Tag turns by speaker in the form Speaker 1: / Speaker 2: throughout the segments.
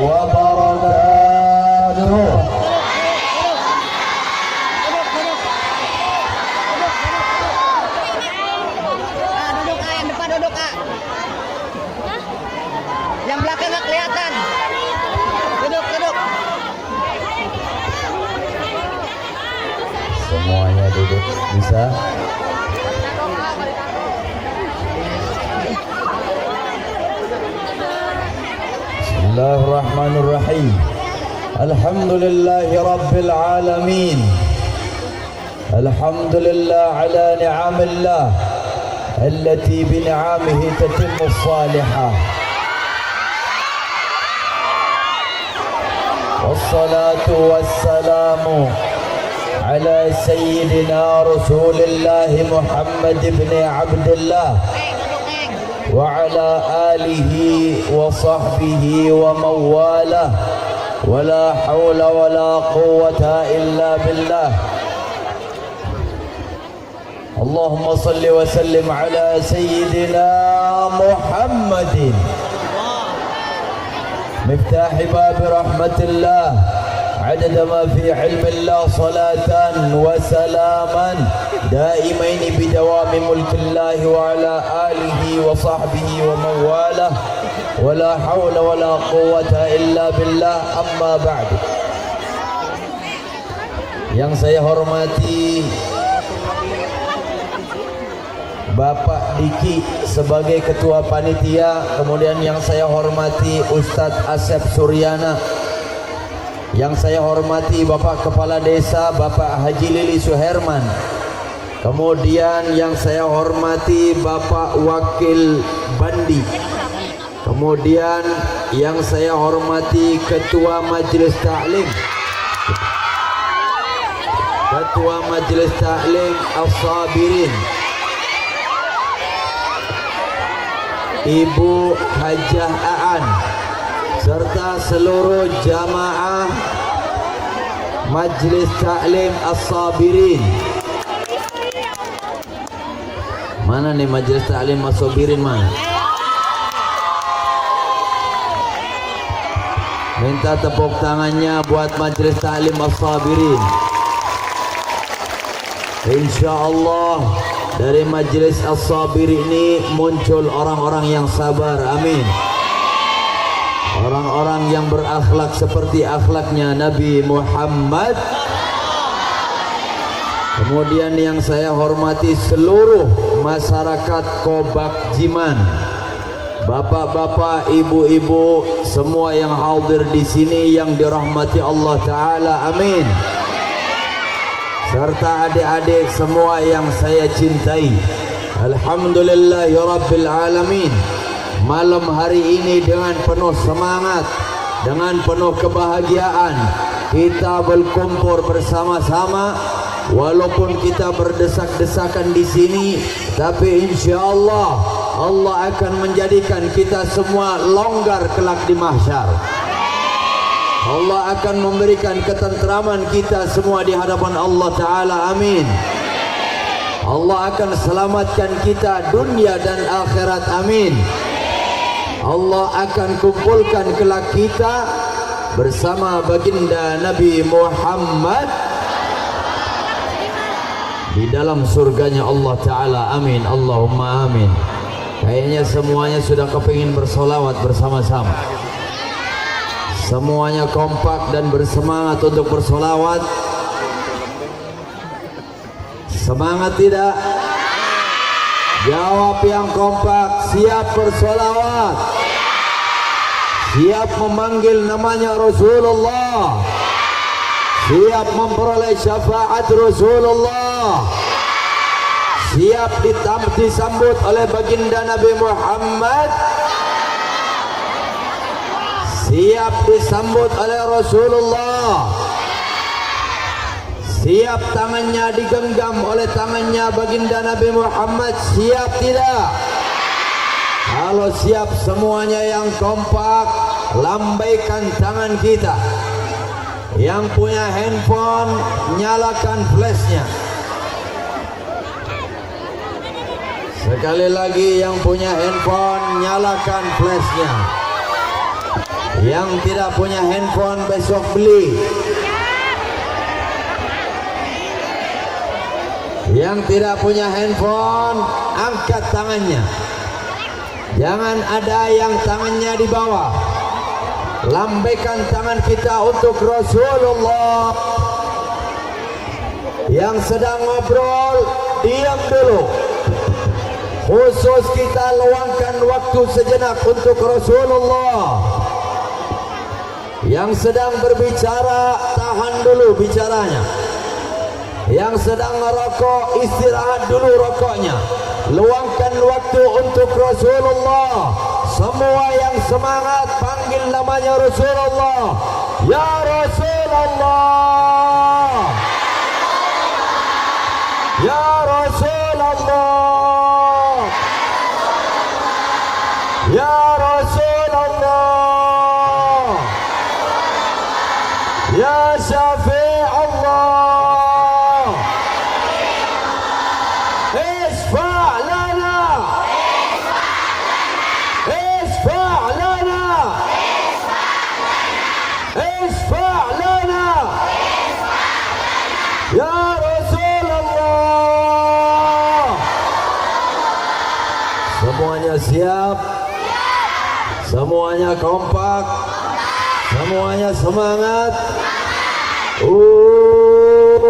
Speaker 1: wabarakatuh.
Speaker 2: Yang belakang nggak kelihatan. Duduk.
Speaker 1: Semuanya duduk, bisa? Bismillahirrahmanirrahim. Alhamdulillahi rabbil alamin. Alhamdulillah ala ni'amillah allati bi ni'amihi tatimmu salihah. والصلاة والسلام على سيدنا رسول الله محمد بن عبد الله وعلى آله وصحبه ومن والاه ولا حول ولا قوة إلا بالله. اللهم صل وسلم على سيدنا محمد مفتاح باب رحمة الله عدد ما في علم الله صلاة وسلاما دائمين بدوام ملك الله وعلى آله وصحبه ومن والاه ولا حول ولا قوة إلا بالله. أما بعد. Yang saya hormati Bapak Diki sebagai Ketua Panitia, kemudian yang saya hormati Ustadz Asep Suryana, yang saya hormati Bapak Kepala Desa Bapak Haji Lili Suherman, kemudian yang saya hormati Bapak Wakil Bandi, kemudian yang saya hormati Ketua Majelis Ta'lim As-Sabirin, Ibu Hajah Aan, serta seluruh jamaah Majlis Ta'lim As-Sabirin. Mana nih Majlis Ta'lim As-Sabirin mana? Minta tepuk tangannya buat Majlis Ta'lim As-Sabirin. Insyaallah dari Majlis As-Sabir ini muncul orang-orang yang sabar, amin. Orang-orang yang berakhlak seperti akhlaknya Nabi Muhammad. Kemudian yang saya hormati seluruh masyarakat Kobak Jiman, bapak-bapak, ibu-ibu, semua yang hadir di sini yang dirahmati Allah Ta'ala, amin. Serta adik-adik semua yang saya cintai. Alhamdulillah ya Rabbil Alamin. Malam hari ini dengan penuh semangat, dengan penuh kebahagiaan, kita berkumpul bersama-sama. Walaupun kita berdesak-desakan di sini, tapi insyaallah Allah akan menjadikan kita semua longgar kelak di mahsyar. Allah akan memberikan ketentraman kita semua di hadapan Allah Ta'ala, amin. Allah akan selamatkan kita dunia dan akhirat, amin. Allah akan kumpulkan kelak kita bersama baginda Nabi Muhammad di dalam surganya Allah Ta'ala, amin. Allahumma amin. Kayaknya semuanya sudah kepingin bersolawat bersama-sama. Semuanya kompak dan bersemangat untuk bersolawat. Semangat tidak? Jawab yang kompak. Siap bersolawat? Siap memanggil namanya Rasulullah? Siap memperoleh syafaat Rasulullah? Siap disambut oleh baginda Nabi Muhammad? Siap disambut oleh Rasulullah? Siap tangannya digenggam oleh tangannya baginda Nabi Muhammad? Siap tidak? Kalau siap semuanya yang kompak, lambaikan tangan kita. Yang punya handphone, nyalakan flashnya. Sekali lagi, yang punya handphone, nyalakan flashnya. Yang tidak punya handphone besok beli. Yang tidak punya handphone angkat tangannya. Jangan ada yang tangannya di bawah. Lambaikan tangan kita untuk Rasulullah. Yang sedang ngobrol, diam dulu. Khusus kita luangkan waktu sejenak untuk Rasulullah. Yang sedang berbicara, tahan dulu bicaranya. Yang sedang merokok, istirahat dulu rokoknya. Luangkan waktu untuk Rasulullah. Semua yang semangat panggil namanya Rasulullah. Ya Rasulullah. Ya Rasulullah. Ya Rasulullah. Ya Syafi'ullah. اشفع لنا اشفع لنا اشفع لنا يا رسول الله. Semuanya siap, semuanya kompak, semuanya semangat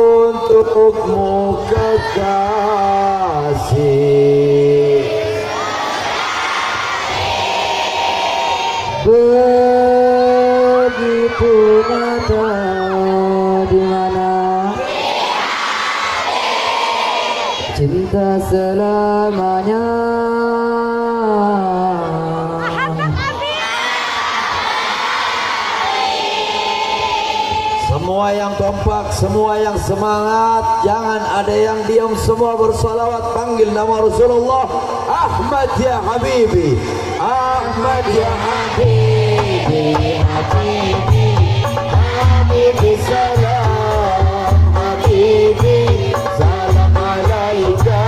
Speaker 1: untukmu kekasih.
Speaker 3: Begitu nyata di mana cinta selamanya.
Speaker 1: Semua yang kompak, semua yang semangat, jangan ada yang diam, semua bersalawat panggil nama Rasulullah. Ahmad ya Habibi, Ahmad ya Habibi, Habibi, Habibi salam, Habibi salam alaika.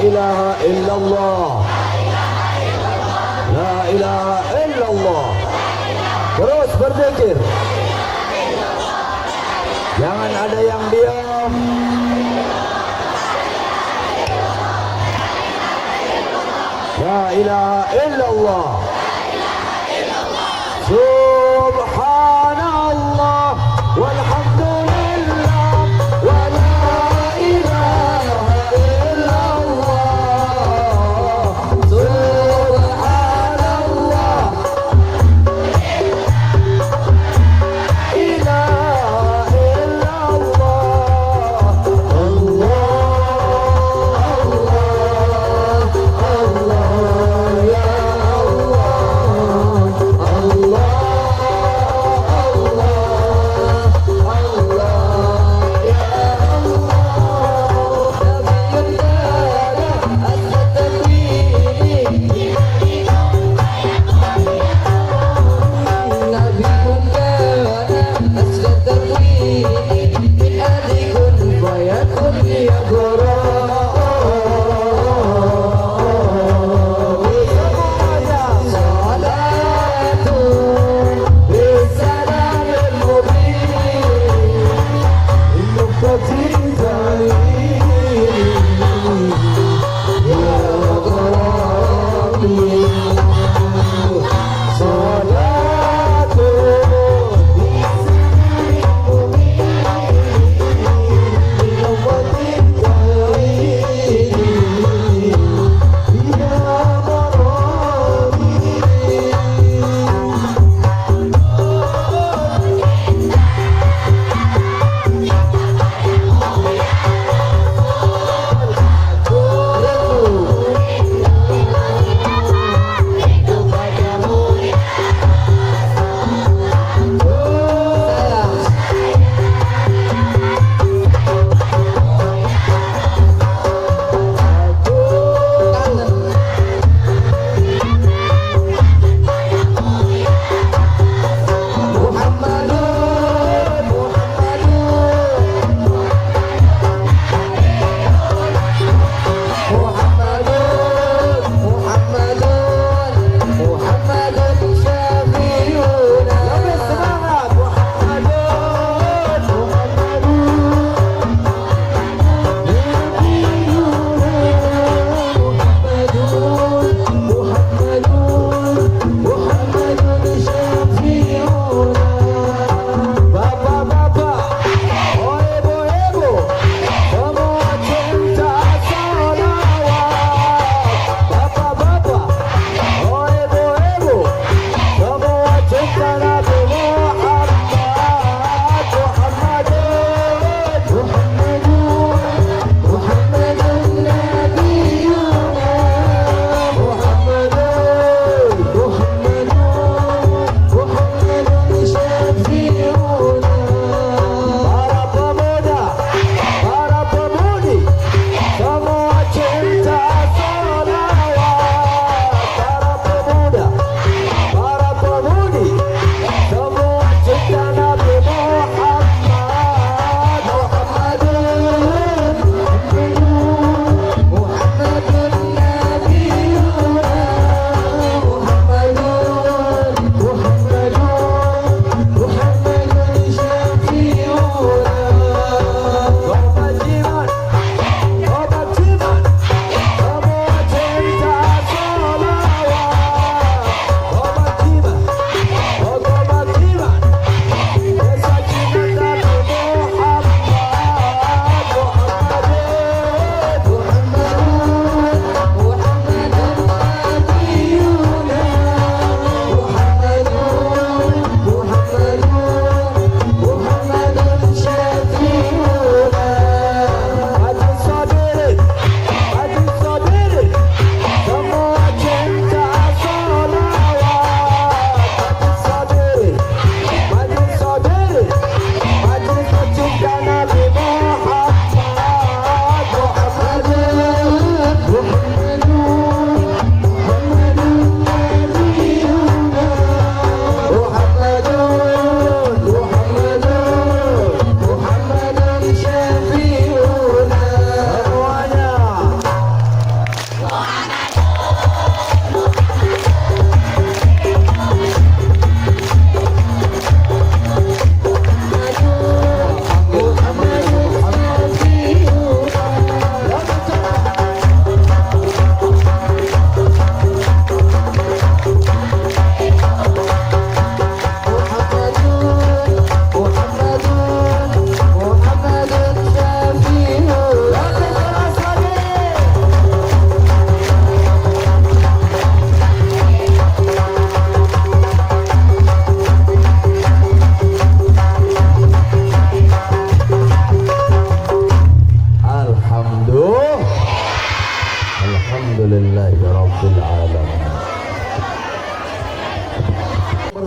Speaker 1: ilaha illallah. La ilaha illallah. Terus berzikir. Jangan ada yang diam. La ilaha illallah. Subhanallah walhamdulillah wa la ilaha illallah. Subhanallah ilaha illallah. Allah Allah Allah ya Allah.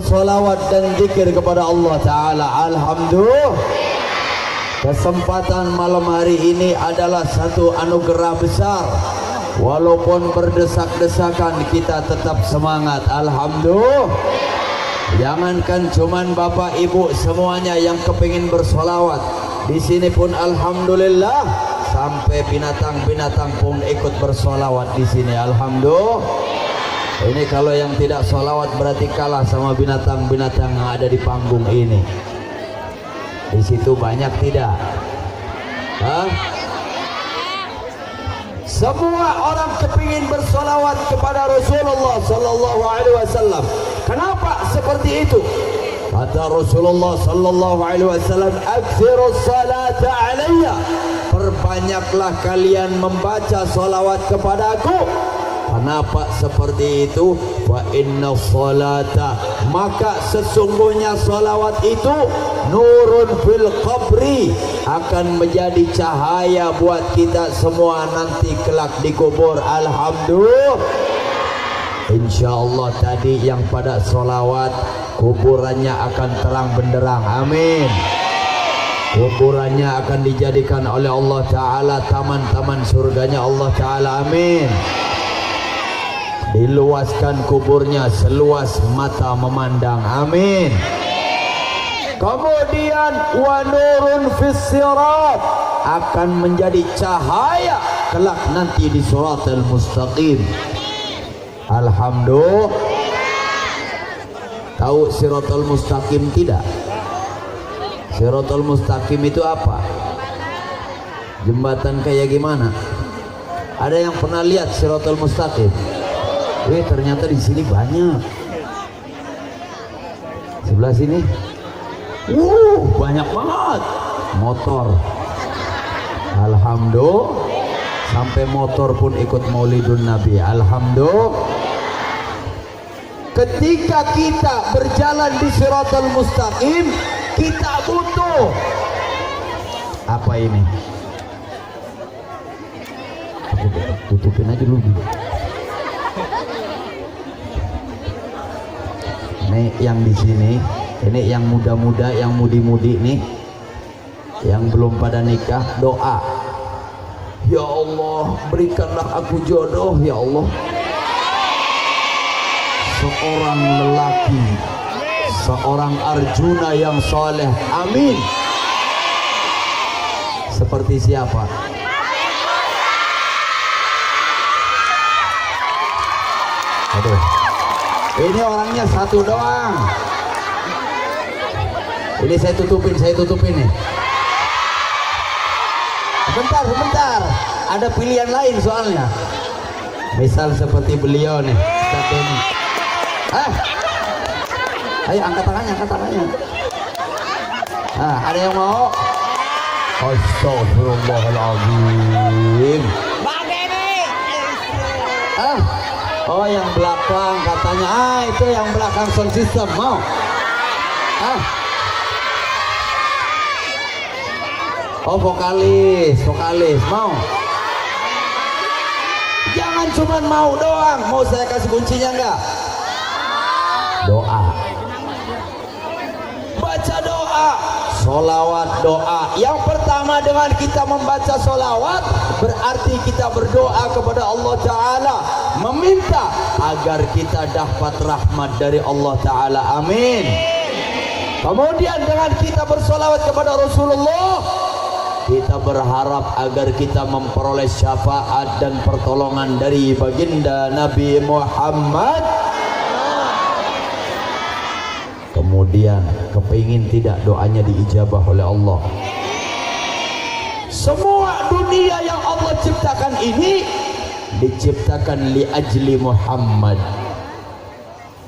Speaker 1: bersolawat dan zikir kepada Allah Ta'ala. Alhamdulillah. Kesempatan malam hari ini adalah satu anugerah besar. Walaupun berdesak-desakan, kita tetap semangat. Alhamdulillah. Jangankan cuman bapak ibu semuanya yang kepingin bersolawat, di sini pun alhamdulillah sampai binatang-binatang pun ikut bersolawat di sini. Alhamdulillah. Ini kalau yang tidak solawat berarti kalah sama binatang-binatang yang ada di panggung ini. Di situ banyak tidak? Hah? Semua orang kepingin bersolawat kepada Rasulullah Sallallahu Alaihi Wasallam. Kenapa seperti itu? Kata Rasulullah Sallallahu Alaihi Wasallam, "Aktsirus salata alayya." Perbanyaklah kalian membaca solawat kepadaku. Kenapa seperti itu? Wa inna salata, maka sesungguhnya solawat itu nurun fil qabri, akan menjadi cahaya buat kita semua nanti kelak di kubur. Alhamdulillah. InsyaAllah tadi yang pada solawat kuburannya akan terang benderang. Amin. Kuburannya akan dijadikan oleh Allah Ta'ala taman-taman surganya Allah Ta'ala. Amin. Diluaskan kuburnya seluas mata memandang. Amin. Kemudian wa nurun fis sirat, akan menjadi cahaya kelak nanti di siratal mustaqim. Alhamdulillah. Tahu siratal mustaqim tidak? Siratal mustaqim itu apa? Jembatan kayak gimana? Ada yang pernah lihat siratal mustaqim? Ternyata di sini banyak. Sebelah sini, banyak banget motor. Alhamdulillah. Sampai motor pun ikut maulidun Nabi. Alhamdulillah. Ketika kita berjalan di Siratal Mustaqim, kita butuh apa ini? Tutupin aja dulu. Ini yang di sini, ini yang muda-muda, yang mudi-mudi nih, yang belum pada nikah, doa. Ya Allah, berikanlah aku jodoh, ya Allah. Seorang lelaki, seorang Arjuna yang soleh. Amin. Seperti siapa? Aduh, ini orangnya satu doang. Ini saya tutupin nih. Sebentar, ada pilihan lain soalnya. Misal seperti beliau nih, Ustaz Denny. Ayo angkat tangannya. Ada yang mau? Astagfirullahaladzim. Oh, yang belakang katanya. Itu yang belakang sound system mau? Oh, vokalis mau? Jangan cuma mau doang. Mau saya kasih kuncinya enggak? Doa. Baca doa. Solawat doa. Yang pertama dengan kita membaca solawat, berarti kita berdoa kepada Allah Ta'ala, meminta agar kita dapat rahmat dari Allah Ta'ala. Amin. Kemudian dengan kita bersolawat kepada Rasulullah, kita berharap agar kita memperoleh syafaat dan pertolongan dari baginda Nabi Muhammad. Kemudian kepingin tidak doanya diijabah oleh Allah. Semua dunia yang Allah ciptakan ini diciptakan li ajli Muhammad,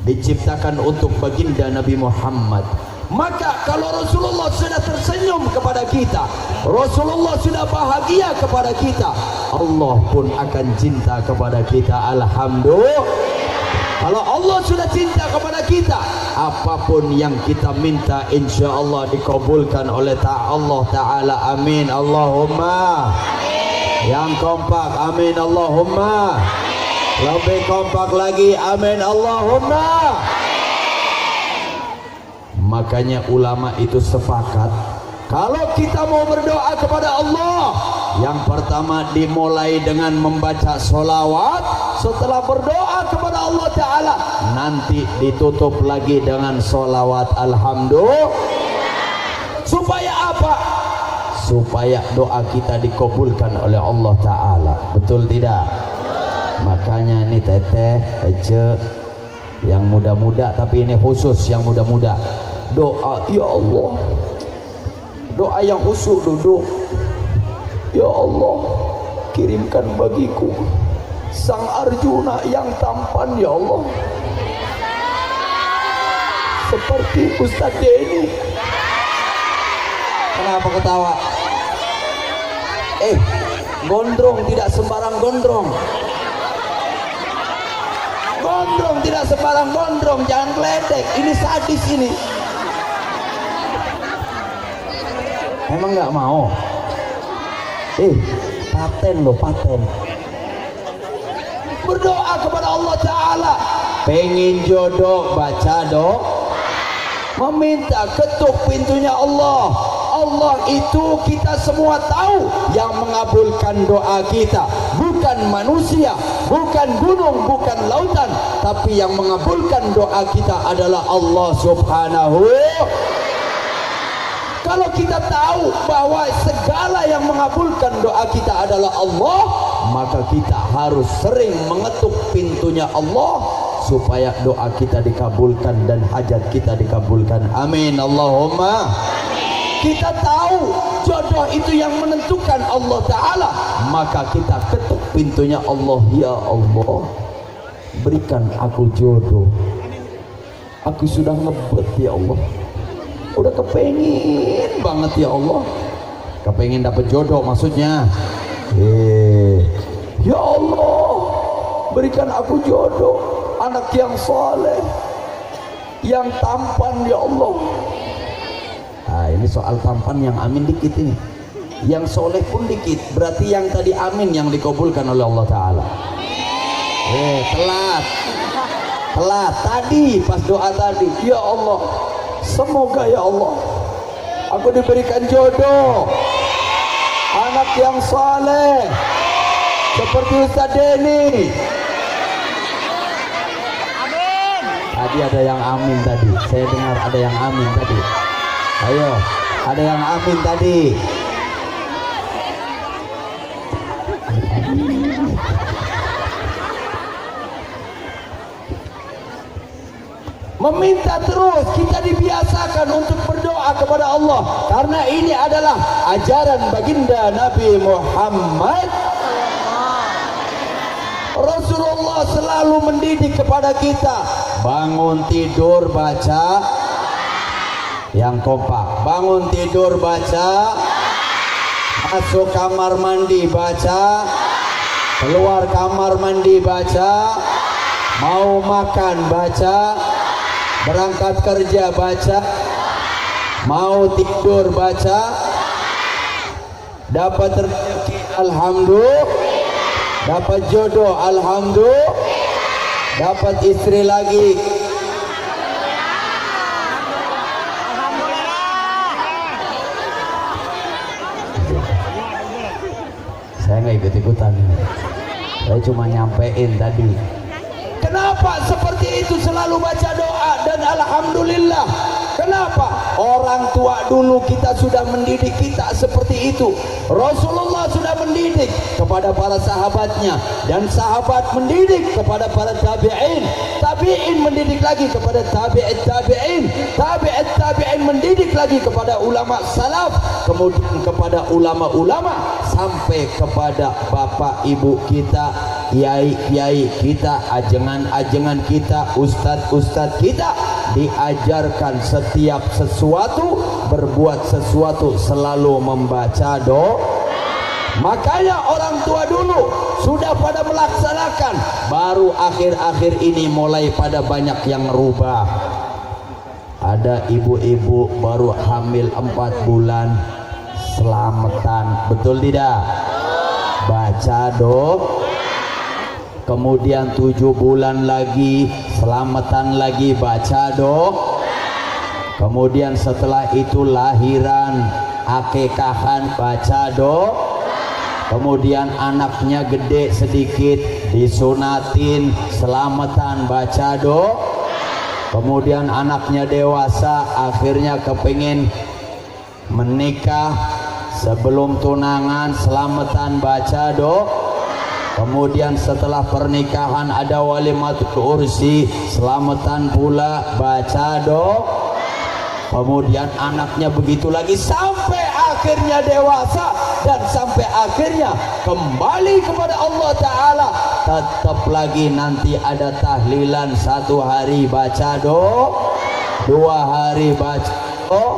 Speaker 1: diciptakan untuk baginda Nabi Muhammad. Maka kalau Rasulullah sudah tersenyum kepada kita, Rasulullah sudah bahagia kepada kita, Allah pun akan cinta kepada kita. Alhamdulillah. Kalau Allah sudah cinta kepada kita, apapun yang kita minta insya Allah dikabulkan oleh Allah Ta'ala. Amin Allahumma. Yang kompak, amin Allahumma. Lebih kompak lagi, amin Allahumma. Makanya ulama itu sepakat, kalau kita mau berdoa kepada Allah, yang pertama dimulai dengan membaca sholawat. Setelah berdoa kepada Allah Ta'ala, nanti ditutup lagi dengan sholawat alhamdulillah. Supaya apa? Supaya doa kita dikabulkan oleh Allah Ta'ala. Betul tidak? Makanya ini teteh, ece, yang muda-muda, tapi ini khusus yang muda-muda, doa, ya Allah, doa yang khusyuk, duduk, ya Allah, kirimkan bagiku sang Arjuna yang tampan, ya Allah, seperti Ustaz Denny. Kenapa ketawa? Gondrong tidak sembarang gondrong. Gondrong tidak sembarang gondrong, jangan geledek. Ini sadis ini. Emang nggak mau? Paten loh, paten. Berdoa kepada Allah Ta'ala. Pengen jodoh, baca doa. Meminta, ketuk pintunya Allah. Allah itu kita semua tahu yang mengabulkan doa kita, bukan manusia, bukan gunung, bukan lautan, tapi yang mengabulkan doa kita adalah Allah Subhanahu. Kalau kita tahu bahwa segala yang mengabulkan doa kita adalah Allah, maka kita harus sering mengetuk pintunya Allah supaya doa kita dikabulkan dan hajat kita dikabulkan. Amin Allahumma. Kita tahu jodoh itu yang menentukan Allah Ta'ala, maka kita ketuk pintunya Allah. Ya Allah, berikan aku jodoh. Aku sudah ngebet ya Allah, udah kepengin banget ya Allah, kepengin dapat jodoh maksudnya. Ya Allah, berikan aku jodoh, anak yang soleh, yang tampan ya Allah. Nah, ini soal tampan yang amin dikit ini, yang soleh pun dikit, berarti yang tadi amin yang dikabulkan oleh Allah Ta'ala. Telat tadi pas doa tadi. Ya Allah, semoga ya Allah aku diberikan jodoh, anak yang soleh seperti Ustaz Denny.
Speaker 2: Amin.
Speaker 1: Tadi ada yang amin tadi, saya dengar ada yang amin tadi. Ayo, ada yang amin tadi. Meminta terus, kita dibiasakan untuk berdoa kepada Allah, karena ini adalah ajaran baginda Nabi Muhammad. Rasulullah selalu mendidik kepada kita, bangun tidur baca. Yang kompak, bangun tidur baca, masuk kamar mandi baca, keluar kamar mandi baca, mau makan baca, berangkat kerja baca, mau tidur baca, dapat rezeki alhamdulillah, dapat jodoh alhamdulillah, dapat istri lagi saya nggak ikut-ikutan, saya cuma nyampein tadi. Kenapa seperti itu selalu baca doa dan alhamdulillah? Kenapa? Orang tua dulu kita sudah mendidik kita seperti itu. Rasulullah sudah mendidik kepada para sahabatnya, dan sahabat mendidik kepada para tabi'in, tabi'in mendidik lagi kepada tabi'it tabi'in, tabi'it tabi'in mendidik lagi kepada ulama salaf, kemudian kepada ulama-ulama, sampai kepada bapak ibu kita, kiai-kiai kita, ajengan-ajengan kita, ustadz-ustadz kita. Diajarkan setiap sesuatu, berbuat sesuatu selalu membaca doa. Makanya orang tua dulu sudah pada melaksanakan, baru akhir-akhir ini mulai pada banyak yang rubah. Ada ibu-ibu baru hamil 4 bulan selamatan, betul tidak? Baca doa. Kemudian 7 bulan lagi selamatan lagi, baca doa. Kemudian setelah itu lahiran, akekahan, baca doa. Kemudian anaknya gede sedikit, disunatin, selamatan, baca doa. Kemudian anaknya dewasa, akhirnya kepingin menikah, sebelum tunangan, selamatan, baca doa. Kemudian setelah pernikahan ada walimatul ursi, selamatan pula, baca doa. Kemudian anaknya begitu lagi sampai akhirnya dewasa dan sampai akhirnya kembali kepada Allah Ta'ala. Tetap lagi nanti ada tahlilan, 1 hari baca doa, 2 hari baca doa,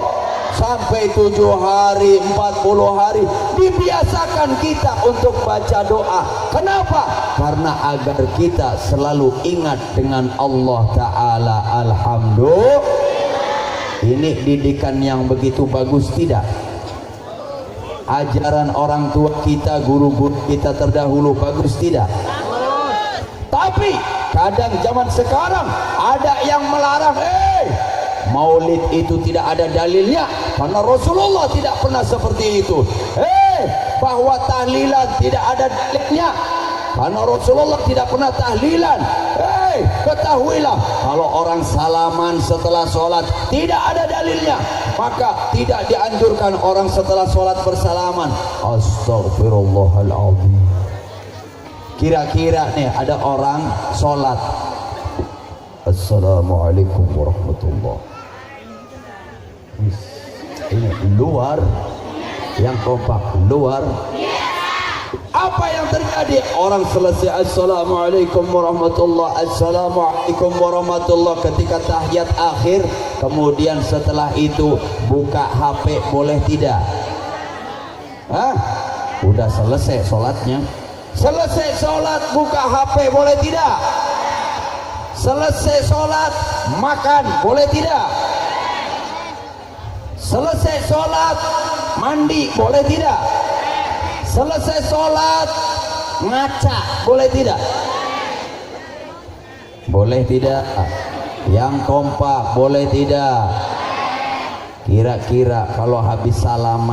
Speaker 1: sampai 7 hari, 40 hari dibiasakan kita untuk baca doa. Kenapa? Karena agar kita selalu ingat dengan Allah Ta'ala. Alhamdulillah. Ini didikan yang begitu bagus tidak? Ajaran orang tua kita, guru-guru kita terdahulu bagus tidak? Tapi kadang zaman sekarang ada yang melarang, maulid itu tidak ada dalilnya karena Rasulullah tidak pernah seperti itu. Bahwa tahlilan tidak ada dalilnya karena Rasulullah tidak pernah tahlilan. Ketahuilah, kalau orang salaman setelah sholat tidak ada dalilnya, maka tidak dianjurkan orang setelah sholat bersalaman. Astagfirullahaladzim. Kira-kira nih ada orang sholat, Assalamualaikum warahmatullahi. Ini luar, yang kompak luar. Apa yang terjadi? Orang selesai Assalamualaikum warahmatullahi, Assalamualaikum warahmatullahi ketika tahiyat akhir. Kemudian setelah itu buka HP boleh tidak? Udah selesai sholatnya. Selesai sholat buka HP boleh tidak? Selesai sholat makan boleh tidak? Selesai sholat mandi boleh tidak? Selesai sholat ngaca boleh tidak? Boleh tidak? Yang kompak boleh tidak? Kira-kira kalau habis salam,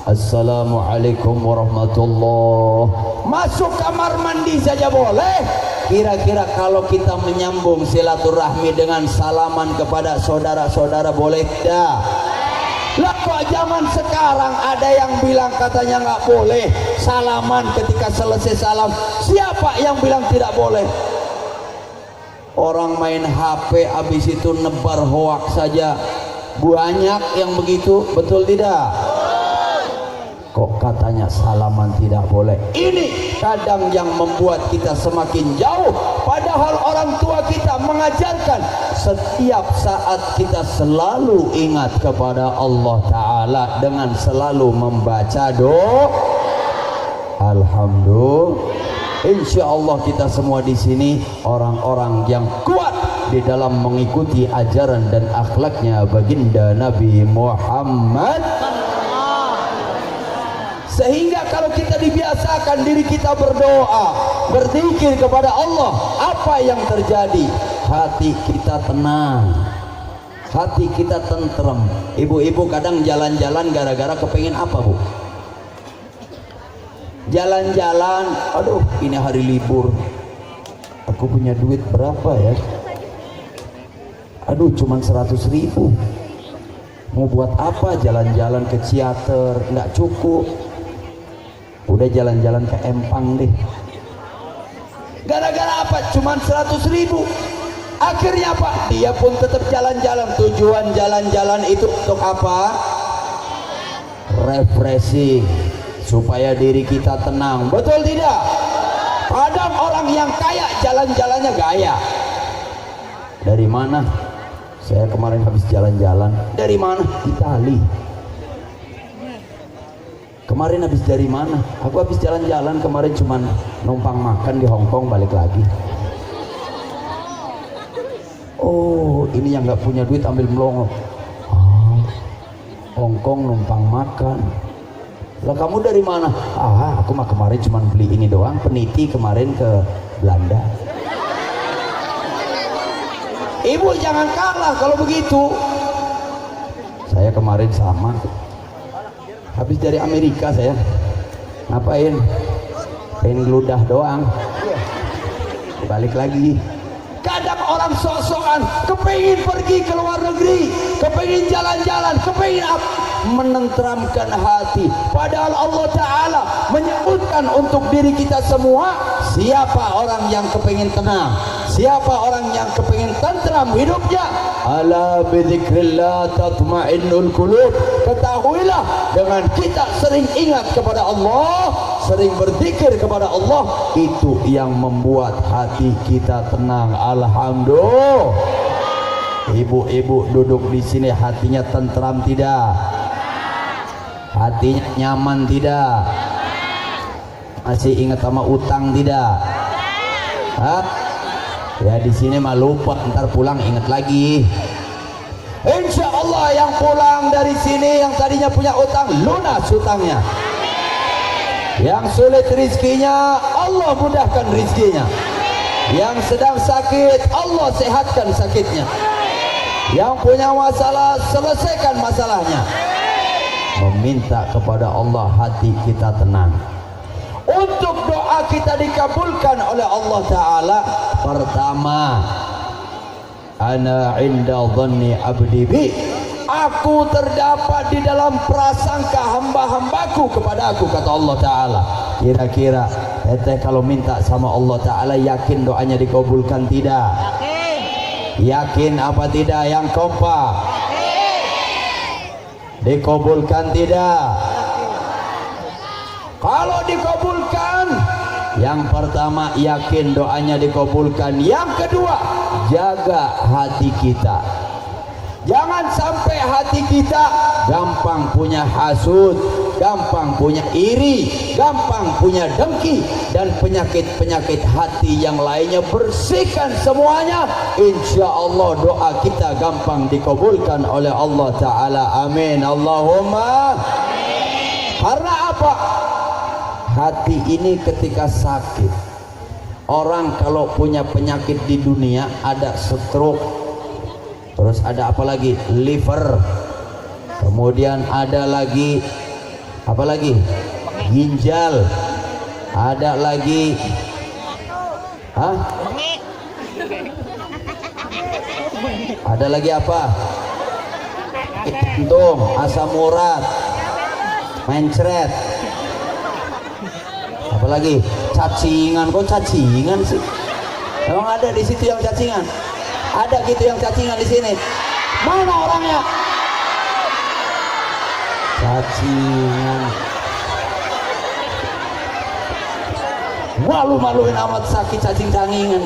Speaker 1: Assalamualaikum warahmatullahi, masuk kamar mandi saja boleh? Kira-kira kalau kita menyambung silaturahmi dengan salaman kepada saudara-saudara boleh tidak? Lah kok zaman sekarang ada yang bilang katanya nggak boleh salaman ketika selesai salam. Siapa yang bilang tidak boleh? Orang main HP habis itu nebar hoak saja. Banyak yang begitu, betul tidak? Kok katanya salaman tidak boleh? Ini kadang yang membuat kita semakin jauh. Padahal orang tua kita mengajarkan setiap saat kita selalu ingat kepada Allah Ta'ala dengan selalu membaca doa. Alhamdulillah. Insya Allah kita semua di sini orang-orang yang kuat di dalam mengikuti ajaran dan akhlaknya baginda Nabi Muhammad. Sehingga kalau kita dibiasakan diri kita berdoa, berzikir kepada Allah, apa yang terjadi? Hati kita tenang, hati kita tentrem. Ibu-ibu kadang jalan-jalan gara-gara kepingin apa, Bu? Jalan-jalan, aduh ini hari libur, aku punya duit berapa ya? Aduh cuman 100.000. Mau buat apa jalan-jalan ke Ciater? Nggak cukup. Udah jalan-jalan ke Empang deh. Gara-gara apa? Cuman 100.000. Akhirnya apa? Dia pun tetap jalan-jalan. Tujuan jalan-jalan itu untuk apa? Refreshing, supaya diri kita tenang. Betul tidak? Kadang orang yang kaya jalan-jalannya gaya. Dari mana? Saya kemarin habis jalan-jalan. Dari mana? Itali. Kemarin habis dari mana? Aku habis jalan-jalan kemarin, cuman numpang makan di Hongkong, balik lagi. Oh, ini yang nggak punya duit ambil melongo. Hongkong numpang makan. Lah kamu dari mana? Aku mah kemarin cuman beli ini doang, peniti kemarin ke Belanda. Ibu jangan kalah kalau begitu. Saya kemarin sama, habis dari Amerika saya. Ngapain? Pengen geludah doang. Balik lagi. Kadang orang sok-sokan kepingin pergi ke luar negeri, kepingin jalan-jalan, kepingin menenteramkan hati. Padahal Allah Ta'ala menyebutkan untuk diri kita semua, siapa orang yang kepingin tenang, siapa orang yang kepingin tenteram hidupnya. Ala bidzikrillah tatma'innul qulub. Ketahuilah, dengan kita sering ingat kepada Allah, sering berzikir kepada Allah, itu yang membuat hati kita tenang. Alhamdulillah. Ibu-ibu duduk di sini hatinya tentram tidak? Hatinya nyaman tidak? Masih ingat sama utang tidak? Hah? Ya di sini mah lupa, ntar pulang ingat lagi. Insya Allah yang pulang dari sini yang tadinya punya utang lunas utangnya. Yang sulit rizkinya Allah mudahkan rizkinya. Yang sedang sakit Allah sehatkan sakitnya. Yang punya masalah selesaikan masalahnya. Meminta kepada Allah hati kita tenang. Untuk doa kita dikabulkan oleh Allah Ta'ala, pertama, ana inda dhanni abdi bi, aku terdapat di dalam prasangka hamba-hambaku kepada aku, kata Allah Ta'ala. Kira-kira kalau minta sama Allah Ta'ala, yakin doanya dikabulkan tidak? Yakin apa tidak yang kompak? Dikabulkan tidak? Kalau dikabulkan, yang pertama yakin doanya dikabulkan. Yang kedua, jaga hati kita. Jangan sampai hati kita gampang punya hasud, gampang punya iri, gampang punya dengki, dan penyakit-penyakit hati yang lainnya. Bersihkan semuanya, insya Allah doa kita gampang dikabulkan oleh Allah Ta'ala. Amin Allahumma. Karena apa? Hati ini ketika sakit, orang kalau punya penyakit di dunia, ada stroke, terus ada apa lagi? Liver, kemudian ada lagi apa lagi? Ginjal, ada lagi ada lagi apa? Jantung, asam urat, mencret, apalagi cacingan. Kok cacingan sih? Emang ada di situ yang cacingan? Ada gitu yang cacingan di sini? Mana orangnya? Cacingan. Malu-maluin amat, sakit cacing-cacingan.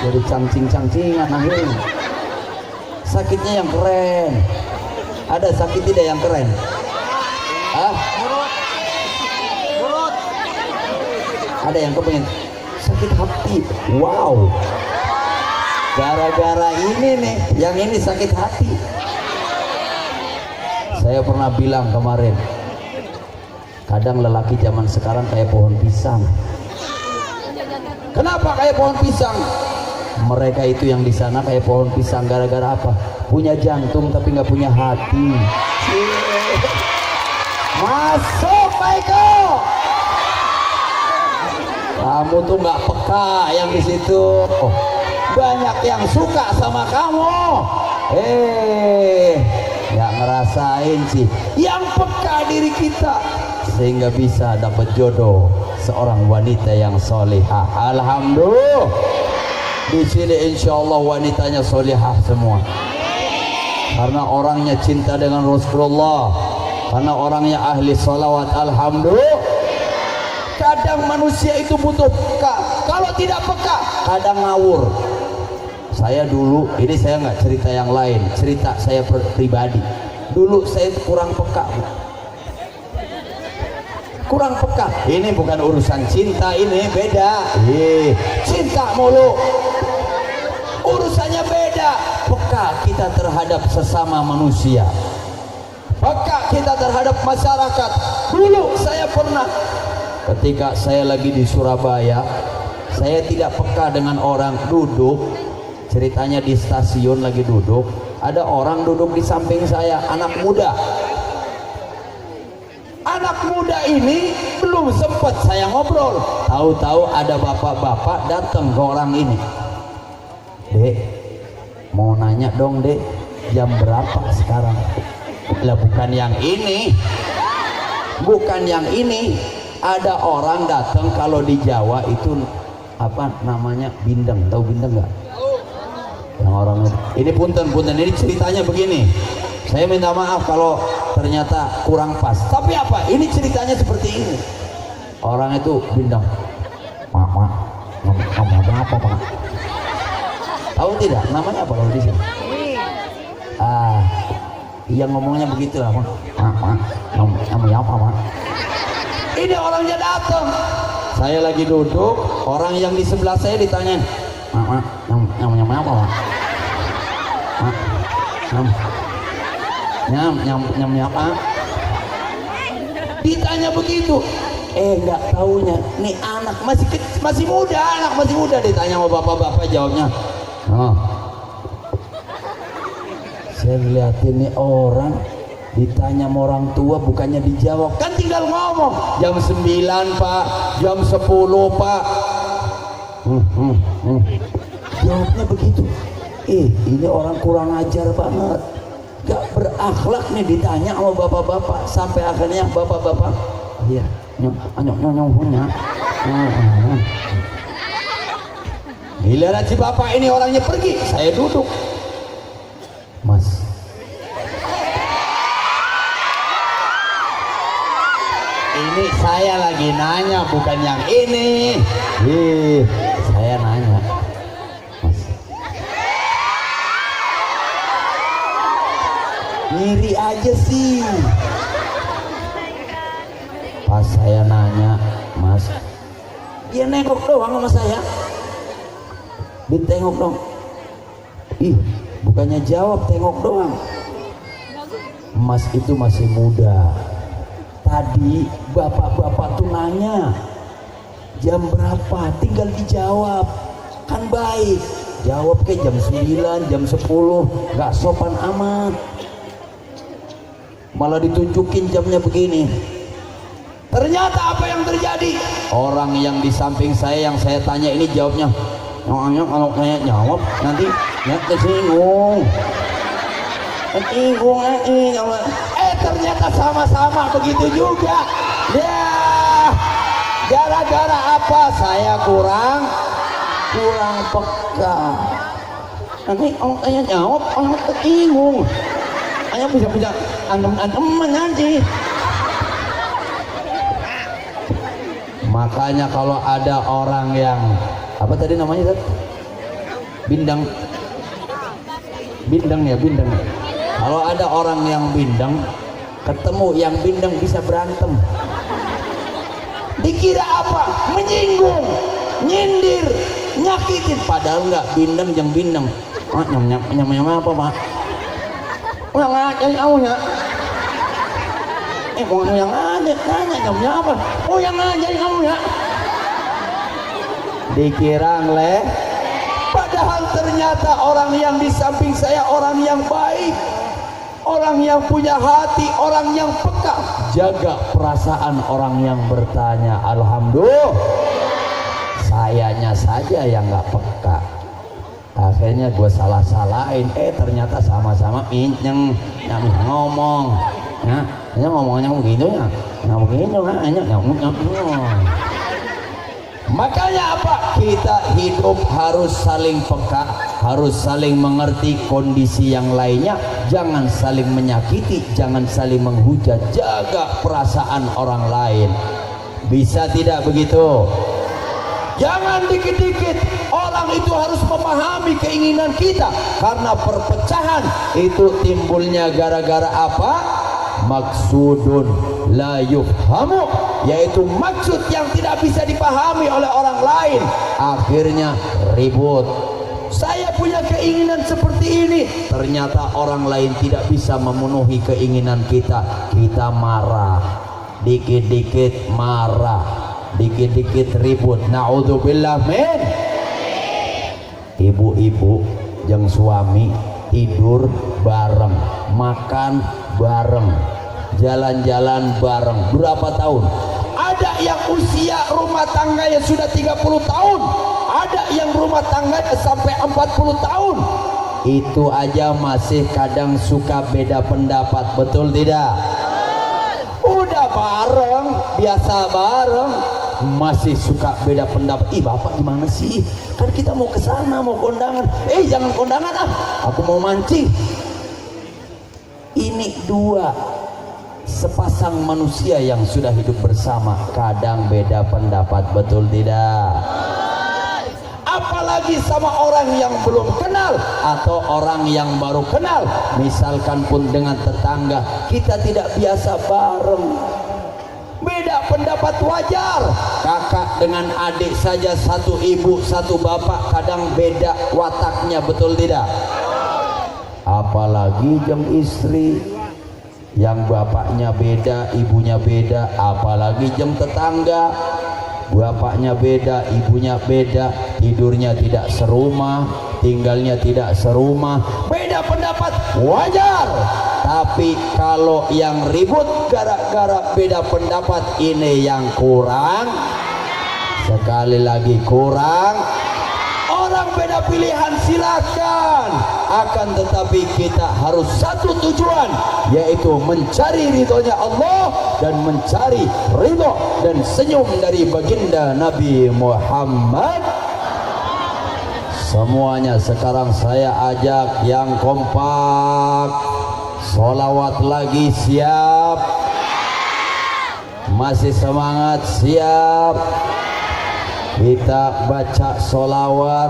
Speaker 1: Jadi cancing-cancingan akhirnya. Sakitnya yang keren. Ada sakit tidak yang keren? Hah? Ada yang kepengen sakit hati. Wow, gara-gara ini nih, yang ini sakit hati. Saya pernah bilang kemarin, kadang lelaki zaman sekarang kayak pohon pisang. Kenapa kayak pohon pisang? Mereka itu yang di sana kayak pohon pisang gara-gara apa? Punya jantung tapi nggak punya hati. Masuk Michael. Kamu tuh nggak peka yang di situ. Banyak yang suka sama kamu. Nggak ngerasain sih. Yang peka diri kita sehingga bisa dapat jodoh seorang wanita yang solihah. Alhamdulillah. Di sini insya Allah wanitanya solihah semua. Karena orangnya cinta dengan Rasulullah. Karena orangnya ahli salawat. Alhamdulillah. Kadang manusia itu butuh peka. Kalau tidak peka, kadang ngawur. Saya dulu, ini saya nggak cerita yang lain, cerita saya pribadi. Dulu saya kurang peka. Kurang peka. Ini bukan urusan cinta, ini beda. Cinta mulu. Urusannya beda. Peka kita terhadap sesama manusia. Peka kita terhadap masyarakat. Dulu saya pernah, ketika saya lagi di Surabaya, Saya tidak peka dengan orang duduk. Ceritanya di stasiun lagi duduk, ada orang duduk di samping saya, anak muda. Anak muda ini belum sempat saya ngobrol, tahu-tahu ada bapak-bapak datang ke orang ini. Dek, mau nanya dong dek, jam berapa sekarang? Lah bukan yang ini, bukan yang ini. Ada orang datang, kalau di Jawa itu apa namanya, bindeng, tahu bindeng nggak? Yang orang ini punten ini ceritanya begini. Saya minta maaf kalau ternyata kurang pas. Tapi apa? Ini ceritanya seperti ini. Orang itu bindeng. Mak, namanya apa pak? Tahu tidak? Namanya apa kalau di sini? Yang ngomongnya begitu lah, mak. Namanya apa mak? Ini orangnya datang. Saya lagi duduk, orang yang di sebelah saya ditanyain, mak, namanya apa mak? Nyam apa? Ditanya begitu, nggak taunya nih anak masih muda, anak masih muda, ditanya sama bapak-bapak, jawabnya saya ngeliatin nih orang ditanya sama orang tua, bukannya dijawab, kan tinggal ngomong jam 9 pak, jam 10 pak, jawabnya begitu. Ini orang kurang ajar banget, gak berakhlak nih, ditanya sama bapak-bapak. Sampai akhirnya bapak-bapak, iya punya. Giliran si bapak ini orangnya pergi, saya duduk. Mas, ini saya lagi nanya, bukan yang ini. Saya nanya, Mas, ngiri aja sih. Pas saya nanya, Mas, dia nengok doang sama saya, ditengok dong. Bukannya jawab, tengok doang. Mas itu masih muda. Tadi bapak-bapak tuh nanya jam berapa, tinggal dijawab, kan baik. Jawab ke jam 9, jam 10, gak sopan amat. Malah ditunjukin jamnya begini. Ternyata apa yang terjadi? Orang yang di samping saya yang saya tanya ini jawabnya, "Nyonya kalau saya jawab nanti tersinggung." Ternyata sama-sama begitu juga. Ya, gara-gara apa? Saya kurang peka. Nanti kalau saya jawab orang tersinggung. Saya bisa antem nanti. Makanya kalau ada orang yang apa tadi namanya, bindeng ya, bindeng. Kalau ada orang yang bindeng ketemu yang bindeng bisa berantem. Dikira apa? Menyinggung, nyindir, nyakitin, padahal enggak. Bindeng yang bindeng. Nyam apa pak? Yang ada aunya. Mau yang ada tanya nyamnya apa? Yang ada aunya. Dikira ngeleh, padahal ternyata orang yang di samping saya orang yang baik, orang yang punya hati, orang yang peka, jaga perasaan orang yang bertanya. Alhamdulillah, sayanya saja yang nggak peka. Akhirnya gue salah-salahin, ternyata sama-sama yang ngomong, ya, ngomongnya begitu ya, begitu Makanya apa? Kita hidup harus saling peka, harus saling mengerti kondisi yang lainnya, jangan saling menyakiti, jangan saling menghujat, jaga perasaan orang lain. Bisa tidak begitu? Jangan dikit-dikit orang itu harus memahami keinginan kita, karena perpecahan itu timbulnya gara-gara apa? Maksudun la yufhamu, yaitu maksud yang tidak bisa dipahami oleh orang lain, akhirnya ribut. Saya punya keinginan seperti ini, ternyata orang lain tidak bisa memenuhi keinginan kita, kita marah, dikit-dikit marah. dikit-dikit ribut. Naudzubillah min. Ibu-ibu jeung suami tidur bareng, makan bareng, jalan-jalan bareng. Berapa tahun? Ada yang usia rumah tangganya sudah 30 tahun, ada yang rumah tangganya sampai 40 tahun. Itu aja masih kadang suka beda pendapat, betul tidak? Udah bareng, biasa bareng, masih suka beda pendapat. Ih bapak gimana sih? Kan kita mau ke sana, mau kondangan. Jangan kondangan ah, aku mau mancing. Ini dua sepasang manusia yang sudah hidup bersama, kadang beda pendapat, betul tidak? Apalagi sama orang yang belum kenal atau orang yang baru kenal. Misalkan pun dengan tetangga, kita tidak biasa bareng, beda pendapat wajar. Kakak dengan adik saja satu ibu satu bapak, kadang beda wataknya, betul tidak? Apalagi jeng istri yang bapaknya beda, ibunya beda. Apalagi jeng tetangga, bapaknya beda, ibunya beda, tidurnya tidak serumah, tinggalnya tidak serumah, beda pendapat wajar. Tapi kalau yang ribut gara-gara beda pendapat, ini yang kurang. Sekali lagi kurang. Orang beda pilihan silakan, akan tetapi kita harus satu tujuan, yaitu mencari ridhonya Allah dan mencari ridho dan senyum dari baginda Nabi Muhammad. Semuanya sekarang saya ajak yang kompak, sholawat lagi, siap? Masih semangat? Siap? Kita baca sholawat,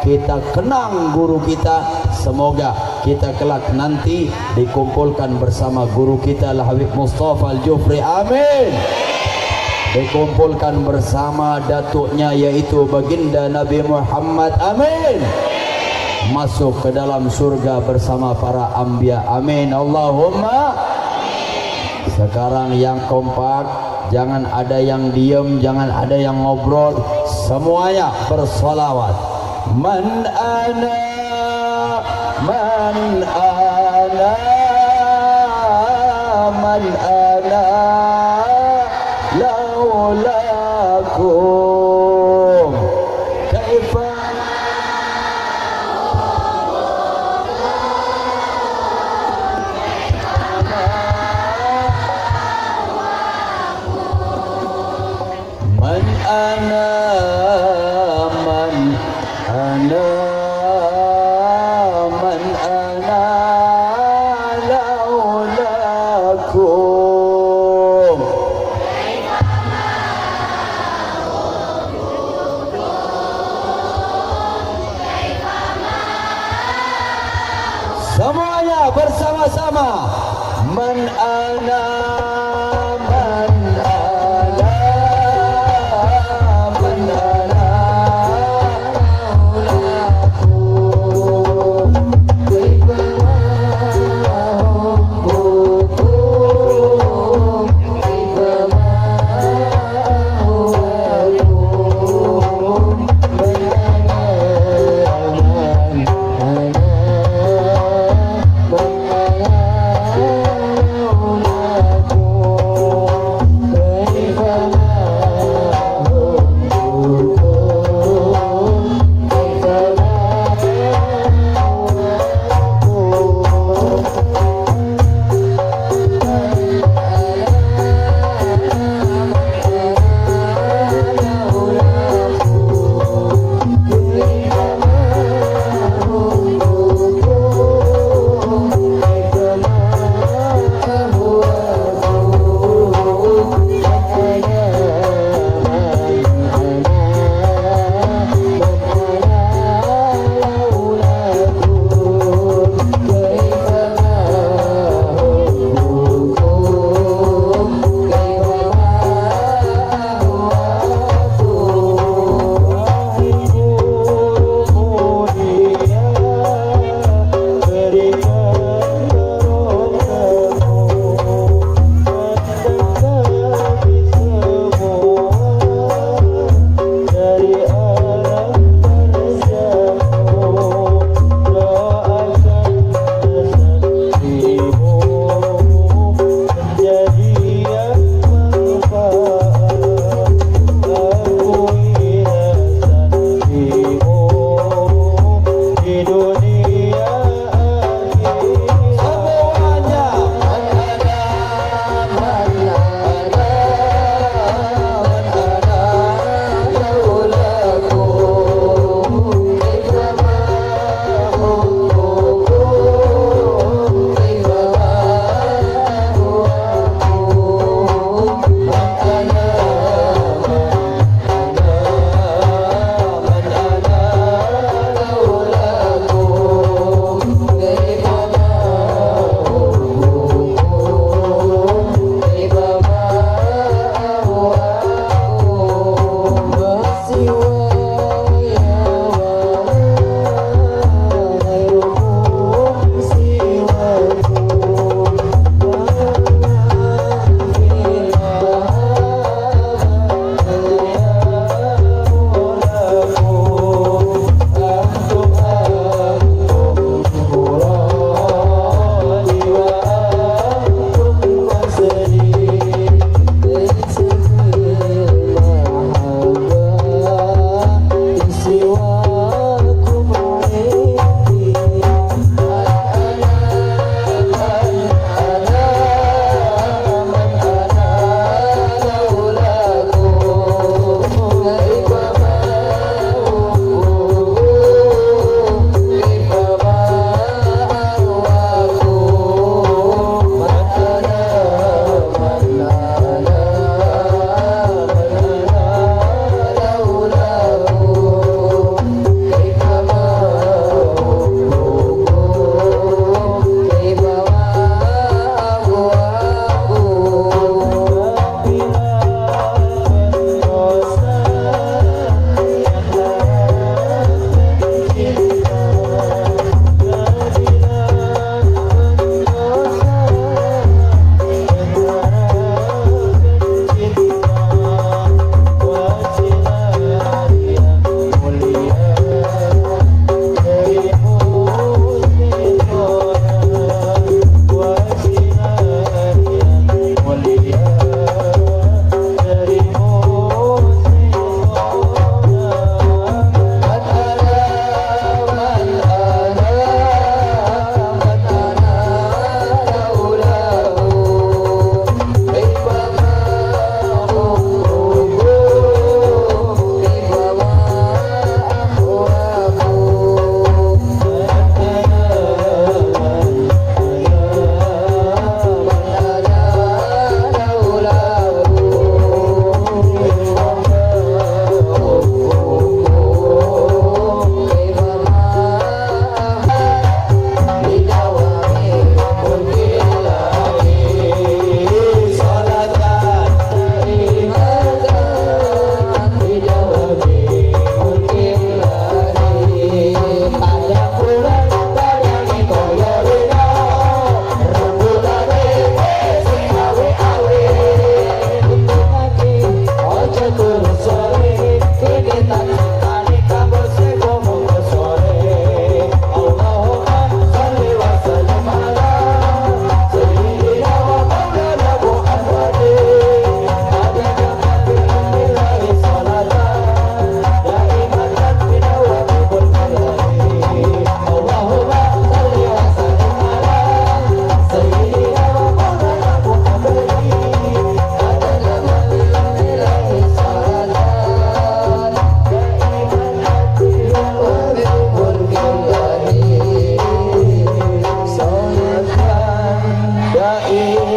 Speaker 1: kita kenang guru kita. Semoga kita kelak nanti dikumpulkan bersama guru kita Habib Mustafa Al-Jufri, amin. Dikumpulkan bersama datuknya yaitu baginda Nabi Muhammad, amin. Masuk ke dalam surga bersama para anbiya, amin. Allahumma. Sekarang yang kompak, jangan ada yang diem, jangan ada yang ngobrol, semuanya bersolawat. Man ana, man ana, man ana, laulakum kaifa. Man ana, man ana, man ana, laulakum. Semuanya bersama-sama. Man ana, man ana, man ana, laulakum. Kaifa rabbukum, kaifa ma'wakum. Man ana, man ana, man ana, laulakum.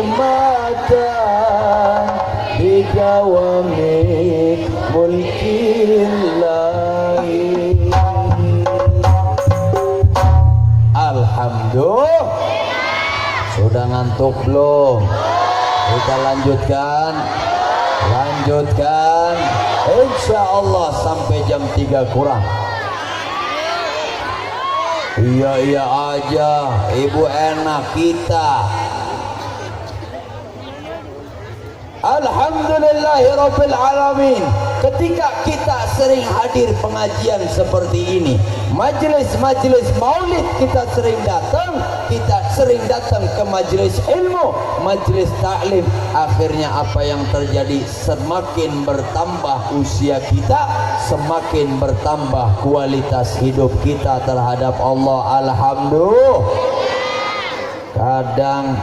Speaker 1: nikmatan bidawami mulkillahi. Alhamdulillah. Sudah ngantuk belum? Kita lanjutkan. Insya Allah sampai jam 3 kurang. Iya aja, ibu enak kita. Alhamdulillahirabbil alamin. Ketika kita sering hadir pengajian seperti ini, majelis-majelis maulid kita sering datang ke majelis ilmu, majelis taklim. Akhirnya apa yang terjadi? Semakin bertambah usia kita, semakin bertambah kualitas hidup kita terhadap Allah. Alhamdulillah. Kadang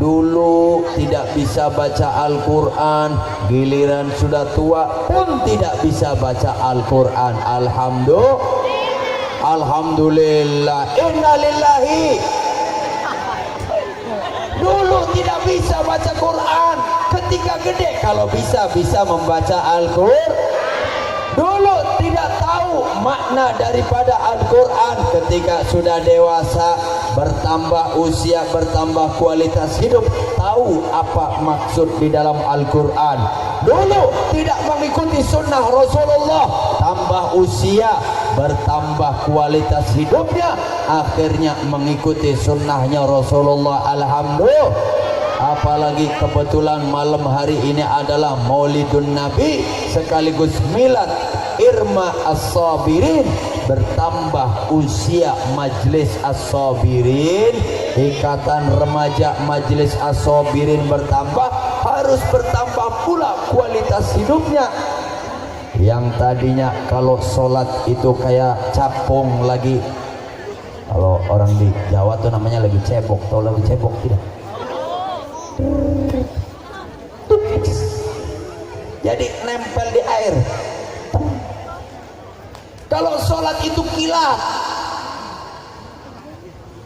Speaker 1: dulu tidak bisa baca Al-Quran, giliran sudah tua pun tidak bisa baca Al-Quran. Alhamdulillah. Innalillahi. Dulu tidak bisa baca Quran, ketika gede kalau bisa membaca Al-Quran. Dulu tidak tahu makna daripada Al-Quran, ketika sudah dewasa, bertambah usia, bertambah kualitas hidup, tahu apa maksud di dalam Al-Quran. Dulu tidak mengikuti sunnah Rasulullah, tambah usia, bertambah kualitas hidupnya, akhirnya mengikuti sunnahnya Rasulullah. Alhamdulillah. Apalagi kebetulan malam hari ini adalah Maulidun Nabi sekaligus milad Irma As-Sabirin. Bertambah usia Majelis As-Sabirin, ikatan remaja Majelis As-Sabirin bertambah, harus bertambah pula kualitas hidupnya. Yang tadinya kalau sholat itu kayak capung lagi, kalau orang di Jawa tuh namanya lagi cebok. Tahu lagi cebok tidak? Jadi nempel di air. Kalau sholat itu kilat.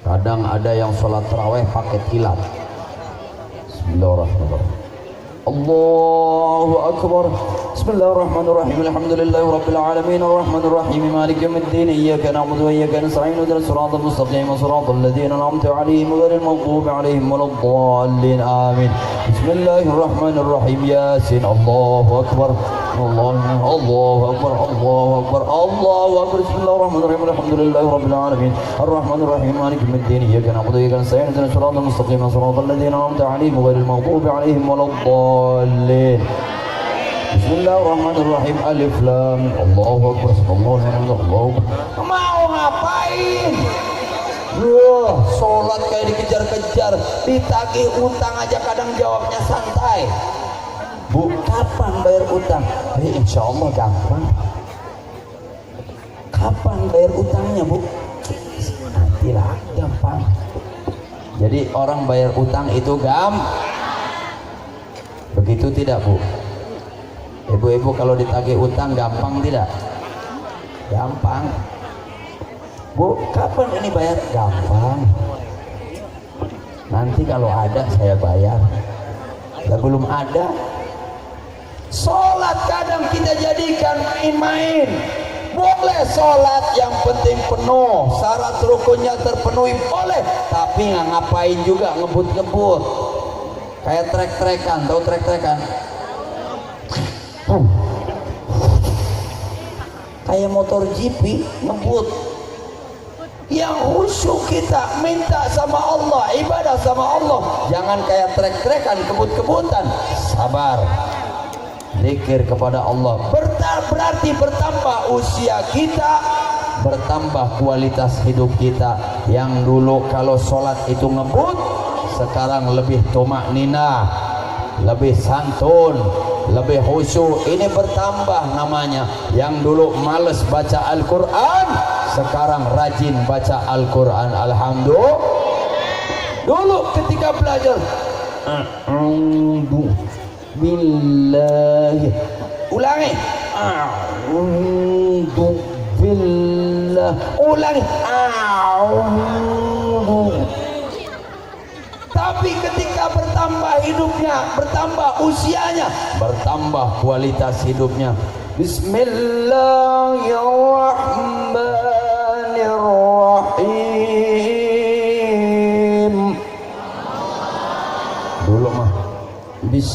Speaker 1: Kadang ada yang sholat tarawih pakai kilat. Bismillahirrahmanirrahim. Allahu Akbar. Bismillahirrahmanirrahim. Alhamdulillahi Rabbil Alamin. Ar-Rahmanirrahim. Malik yawmiddin. Iyyaka na'budu wa iyyaka nasta'in. Ihdinas siratal mustaqim. Siratal ladzina an'amta 'alaihim ghairil maghdubi 'alaihim waladdallin. Amin. Bismillahirrahmanirrahim. Yasin. Allahu Akbar. Allahu Akbar. Allahu Akbar. Allahu Akbar. Bismillahirrahmanirrahim. Alhamdulillahi Rabbil Alamin. Ar-Rahmanirrahim. Malik yawmiddin. Iyyaka na'budu wa iyyaka nasta'in. Ihdinas siratal mustaqim. Siratal ladzina an'amta 'alaihim ghairil maghdubi 'alaihim waladdallin. Bismillahirrahmanirrahim. Alif lam mim. Allahu Akbar. Allahu Akbar. Mau ngapain? Wah, sholat kayak dikejar-kejar, ditagih utang aja kadang jawabnya santai. Bu, kapan bayar utang? Insya Allah gampang. Kapan bayar utangnya, Bu? Nantilah, gampang. Jadi orang bayar utang itu begitu tidak, Bu? Ibu-ibu kalau ditagih utang gampang tidak? Gampang. Bu, kapan ini bayar? Gampang. Nanti kalau ada saya bayar. Ya belum ada. Sholat kadang kita jadikan main-main. Boleh sholat, yang penting penuh, syarat rukunnya terpenuhi, boleh. Tapi nggak ngapain juga ngebut-ngebut. Kayak trek-trekan, tahu trek-trekan? Kayak motor GP ngebut. Yang khusyuk kita minta sama Allah, ibadah sama Allah, jangan kayak trek-trekan, kebut-kebutan. Sabar, zikir kepada Allah. Berarti bertambah usia kita, bertambah kualitas hidup kita. Yang dulu kalau sholat itu ngebut, sekarang lebih tumak nina, lebih santun, lebih khusyuk. Ini bertambah namanya. Yang dulu males baca Al-Quran, sekarang rajin baca Al-Quran. Alhamdulillah. Dulu ketika belajar, a'udzu billahi, ulangi, a'udzu billah, ulangi, a'udzu. Tapi ketika bertambah bertambah hidupnya, bertambah usianya, bertambah kualitas hidupnya. Bismillahirrahmanirrahim. Dulu mah bis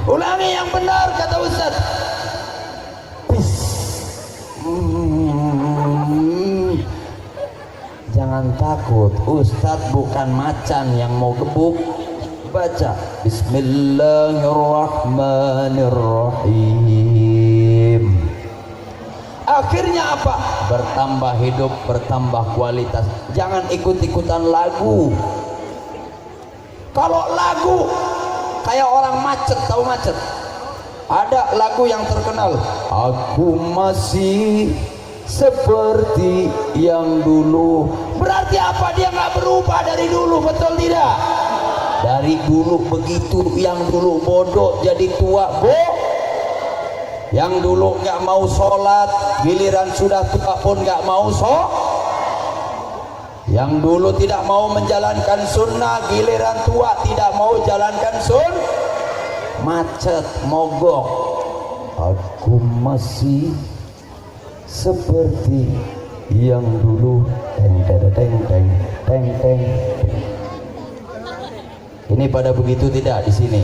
Speaker 1: ulangi yang benar kata Ustaz. Jangan takut, Ustaz bukan macan yang mau gebuk. Baca Bismillahirrahmanirrahim. Akhirnya apa? Bertambah hidup, bertambah kualitas. Jangan ikut-ikutan lagu. Kalau lagu kayak orang macet, tahu macet? Ada lagu yang terkenal, aku masih seperti yang dulu. Berarti apa? Dia nggak berubah dari dulu, betul tidak? Dari dulu begitu, yang dulu bodoh jadi tua, yang dulu nggak mau sholat, giliran sudah tua pun nggak mau yang dulu tidak mau menjalankan sunnah, giliran tua tidak mau jalankan macet, mogok. Aku masih seperti yang dulu. Teng. Ini pada begitu tidak di sini.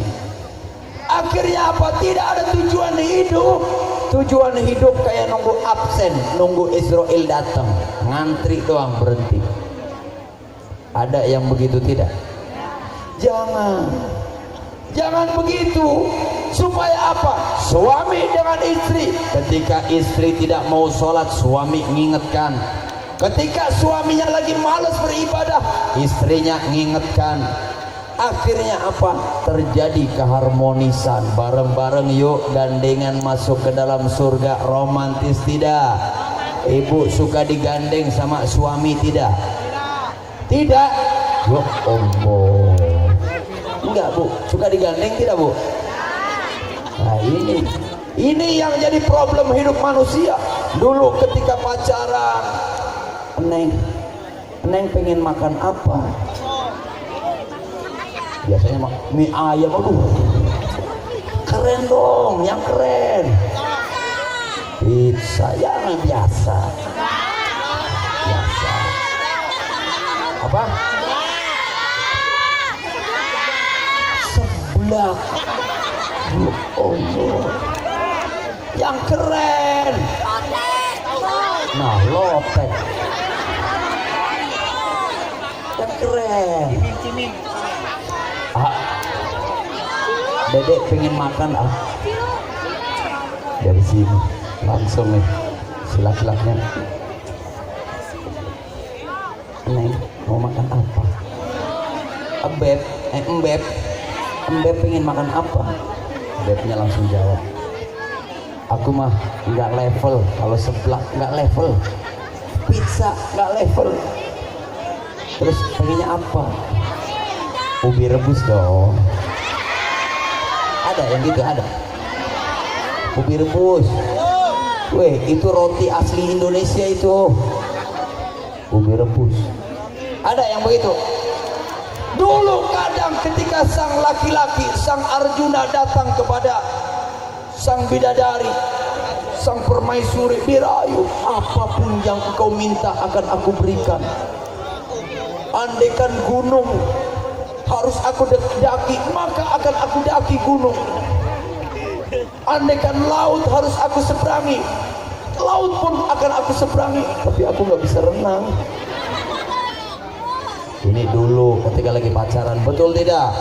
Speaker 1: Akhirnya apa? Tidak ada tujuan hidup. Tujuan hidup kayak nunggu absen, nunggu Israel datang, ngantri doang, berhenti. Ada yang begitu tidak? Jangan begitu. Supaya apa? Suami dengan istri, ketika istri tidak mau sholat, suami ngingetkan. Ketika suaminya lagi malas beribadah, istrinya ngingetkan. Akhirnya apa? Terjadi keharmonisan. Bareng-bareng yuk gandengan masuk ke dalam surga. Romantis tidak? Ibu suka digandeng sama suami tidak? Tidak? Ya Allah. Enggak Bu, suka digandeng tidak Bu? Nah ini yang jadi problem hidup manusia. Dulu ketika pacaran, Neng pengen makan apa? Biasanya mie ayam. Aduh, keren dong, yang keren. Pizza yang biasa. Apa? Seblak. Allah, yang keren. Nah, lotek yang keren. Dedek pengen makan dari sini langsung nih silat-silatnya. Neng mau makan apa? Embeb pengen makan apa? Bebnya langsung jawab, aku mah nggak level. Kalau seblak nggak level, pizza nggak level. Terus pengennya apa? Ubi rebus dong. Ada yang gitu, ada ubi rebus. Weh, itu roti asli Indonesia itu, ubi rebus. Ada yang begitu. Dulu kadang ketika sang laki-laki, sang Arjuna datang kepada sang bidadari, sang permaisuri, dirayu, apapun yang engkau minta akan aku berikan. Andaikan gunung harus aku daki, maka akan aku daki gunung. Andaikan laut harus aku seberangi, laut pun akan aku seberangi. Tapi aku nggak bisa renang. Ini dulu ketika lagi pacaran, betul tidak?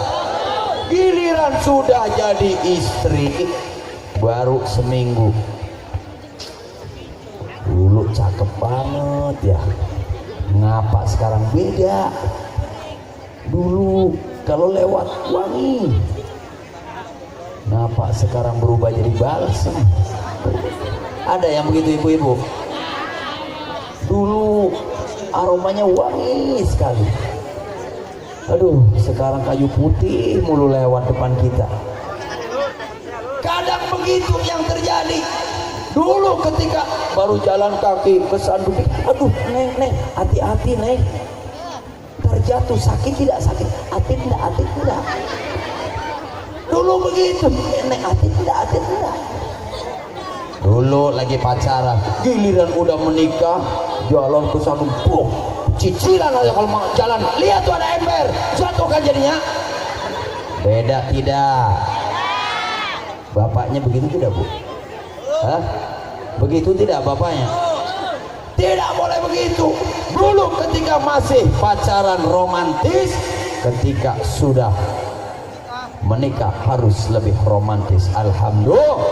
Speaker 1: Giliran sudah jadi istri, baru seminggu. Dulu cakep banget ya, ngapa sekarang beda? Dulu kalau lewat wangi, ngapa sekarang berubah jadi balsam? Ada yang begitu ibu-ibu? Dulu aromanya wangi sekali. Aduh, sekarang kayu putih mulu lewat depan kita. Kadang begitu ya. yang terjadi. Dulu ketika baru jalan kaki kesandung, aduh neng, hati-hati neng, terjatuh, sakit tidak sakit, hati tidak. Dulu begitu, neng hati tidak. Dulu lagi pacaran, giliran udah menikah, jalan kesandung, cicilan aja kalau mau jalan, lihat tuh ada ember, jatuh kan jadinya. Beda tidak? Bapaknya begitu tidak, Bu? Hah? Begitu tidak bapaknya? Tidak boleh begitu. Dulu ketika masih pacaran romantis, ketika sudah menikah harus lebih romantis. Alhamdulillah,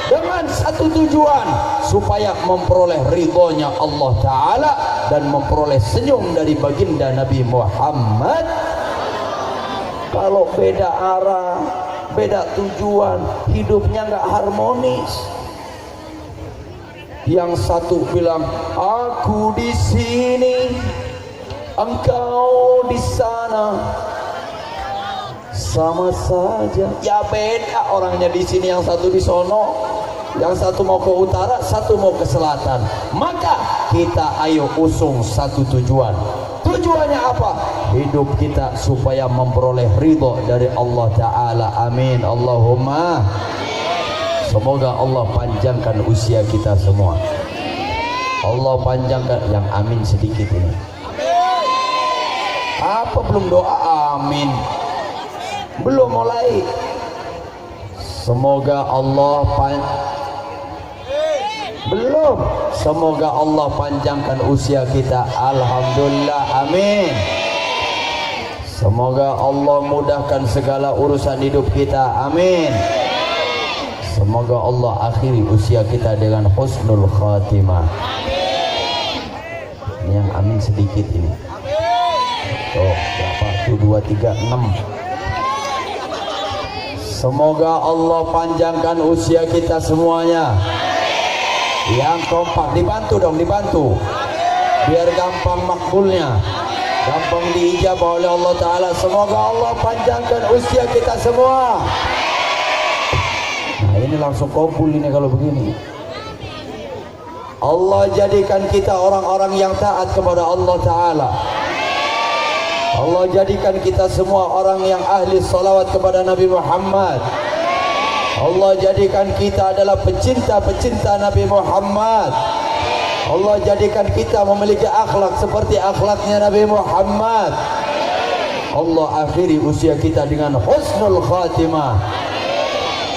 Speaker 1: dengan satu tujuan, supaya memperoleh ridhonya Allah Ta'ala dan memperoleh senyum dari baginda Nabi Muhammad. Kalau beda arah, beda tujuan, hidupnya nggak harmonis. Yang satu bilang, aku di sini, engkau di sana, sama saja. Ya beda orangnya di sini, yang satu di sono, yang satu mau ke utara, satu mau ke selatan. Maka kita ayo usung satu tujuan. Tujuannya apa? Hidup kita supaya memperoleh ridho dari Allah Ta'ala. Amin Allahumma. Semoga Allah panjangkan usia kita semua. Allah panjangkan. Yang amin sedikit ini. Apa belum doa amin? Belum mulai. Semoga Allah belum. Semoga Allah panjangkan usia kita. Alhamdulillah, amin. Semoga Allah mudahkan segala urusan hidup kita, amin. Semoga Allah akhiri usia kita dengan husnul khatimah. Ini yang amin sedikit ini. Tuh, berapa? 1, 2, 3, 6. Semoga Allah panjangkan usia kita semuanya. Yang kompak, dibantu dong, dibantu. Biar gampang makbulnya, gampang diijabah oleh Allah Ta'ala. Semoga Allah panjangkan usia kita semua. Nah ini langsung kabul ini kalau begini. Allah jadikan kita orang-orang yang taat kepada Allah Ta'ala. Allah jadikan kita semua orang yang ahli salawat kepada Nabi Muhammad. Allah jadikan kita adalah pecinta-pecinta Nabi Muhammad. Allah jadikan kita memiliki akhlak seperti akhlaknya Nabi Muhammad. Allah akhiri usia kita dengan husnul khatimah.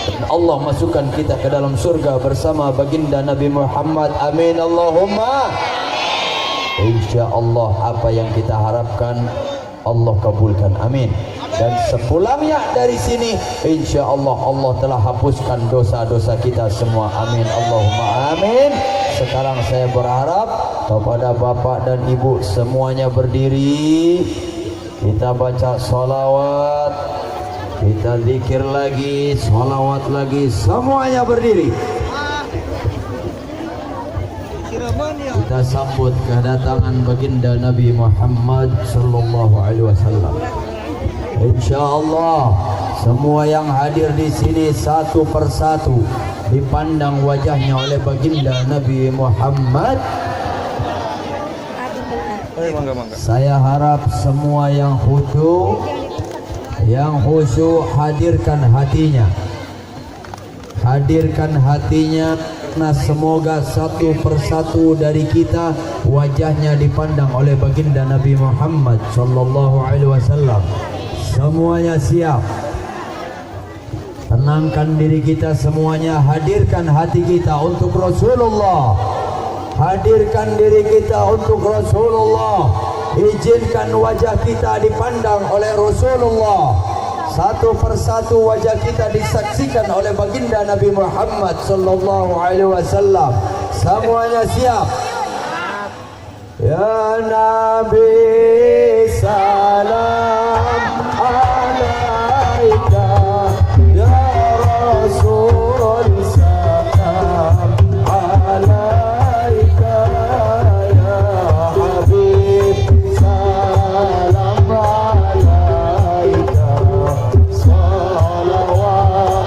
Speaker 1: Dan Allah masukkan kita ke dalam surga bersama baginda Nabi Muhammad. Amin Allahumma. Insya Allah apa yang kita harapkan Allah kabulkan. Amin. Dan sepulangnya dari sini, insya Allah Allah telah hapuskan dosa-dosa kita semua. Amin Allahumma amin. Sekarang saya berharap kepada bapak dan ibu semuanya berdiri. Kita baca sholawat, kita zikir lagi, sholawat lagi. Semuanya berdiri. Kita sambut kedatangan baginda Nabi Muhammad sallallahu alaihi wasallam. Insyaallah semua yang hadir di sini satu persatu dipandang wajahnya oleh baginda Nabi Muhammad. Saya harap semua yang khusyuk hadirkan hatinya. Hadirkan hatinya. Nah, semoga satu persatu dari kita wajahnya dipandang oleh baginda Nabi Muhammad sallallahu alaihi wasallam. Semuanya siap. Tenangkan diri kita semuanya, hadirkan hati kita untuk Rasulullah. Hadirkan diri kita untuk Rasulullah. Izinkan wajah kita dipandang oleh Rasulullah. Satu persatu wajah kita disaksikan oleh baginda Nabi Muhammad sallallahu alaihi wasallam. Semuanya siap. Ya Nabi salam alaika, ya Rasul salam alaika, ya Habib salam alaika, salawatullah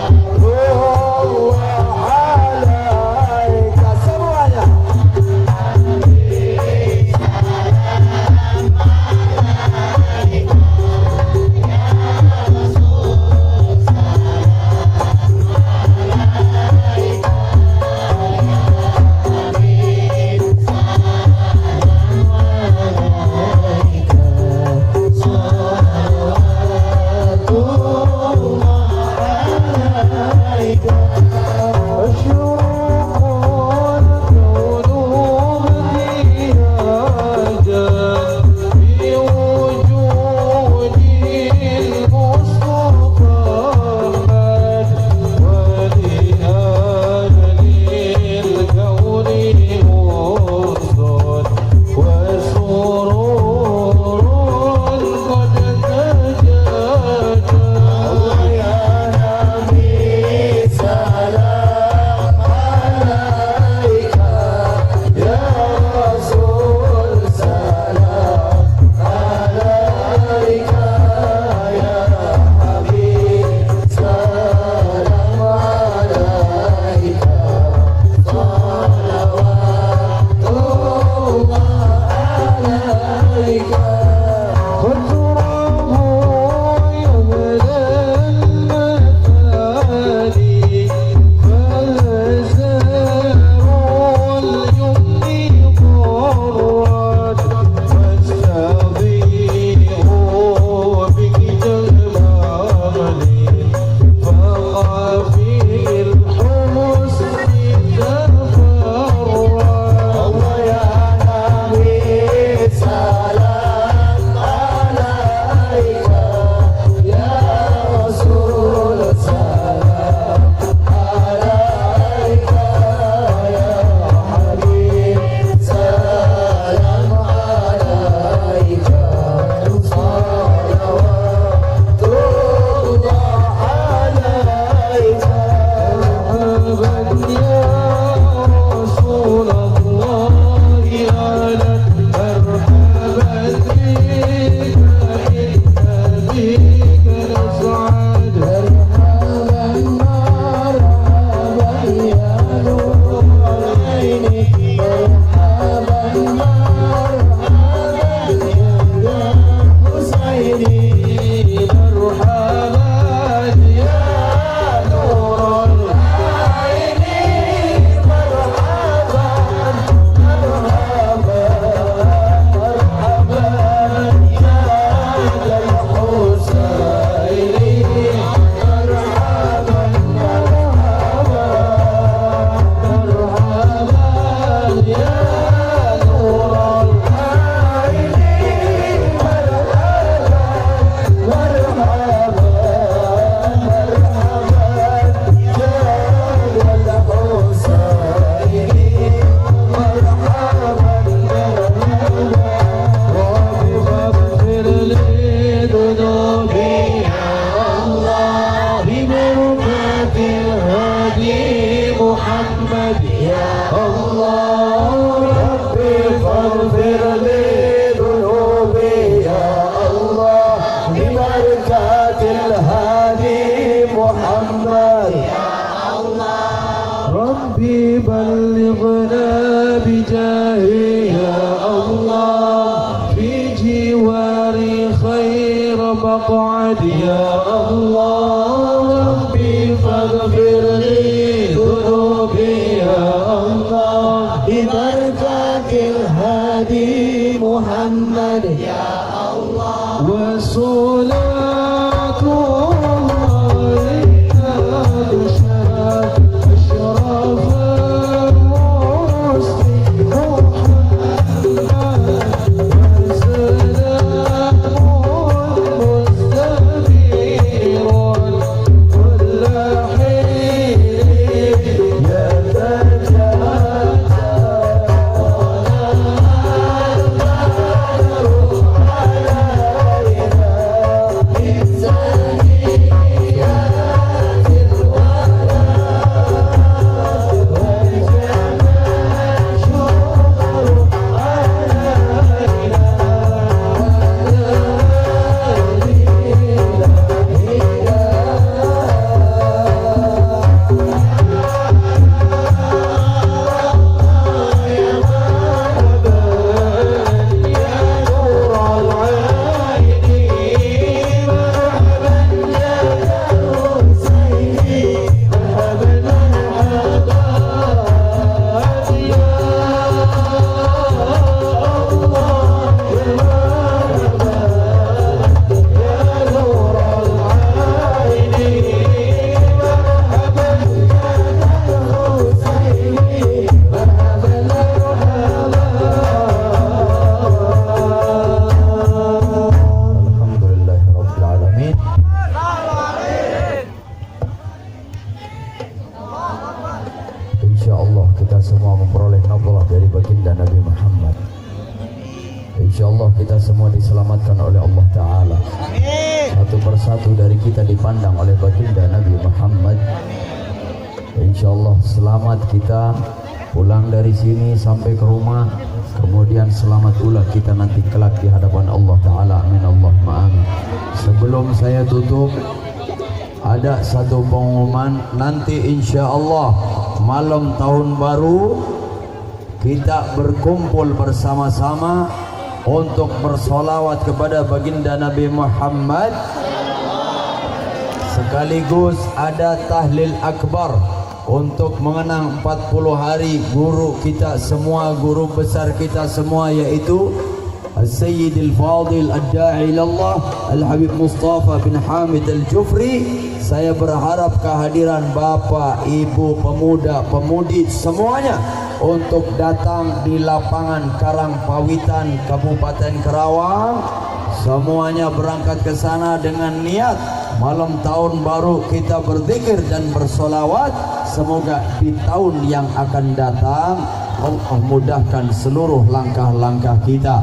Speaker 1: Allah Rabbi faghfir li dhunubi ya Allah bi barakatil hadi Muhammad Rabbi ballighna bi jahi ya Allah fi jiwari khair maq'ad ya Allah Rabbi faghfir li dhunubi ya Allah bi barakatil hadi Muhammad ya Allah wa salatu InsyaAllah kita semua memperoleh nafalah dari baginda Nabi Muhammad. InsyaAllah kita semua diselamatkan oleh Allah Ta'ala. Satu persatu dari kita dipandang oleh baginda Nabi Muhammad. InsyaAllah selamat kita pulang dari sini sampai ke rumah. Kemudian selamat pula kita nanti kelak di hadapan Allah Ta'ala. Amin Allahumma amin. Sebelum saya tutup, ada satu pengumuman. Nanti InsyaAllah malam tahun baru kita berkumpul bersama-sama untuk bersolawat kepada baginda Nabi Muhammad, sekaligus ada tahlil akbar untuk mengenang 40 hari guru kita semua, guru besar kita semua, yaitu Al-Sayyid Al-Fadil Ad-Da'i Ilallah Al-Habib Mustafa bin Hamid Al-Jufri. Saya berharap kehadiran Bapak, Ibu, pemuda, pemudi semuanya untuk datang di lapangan Karangpawitan, Kabupaten Karawang. Semuanya berangkat ke sana dengan niat malam tahun baru kita berzikir dan bersolawat. Semoga di tahun yang akan datang Allah mudahkan seluruh langkah-langkah kita,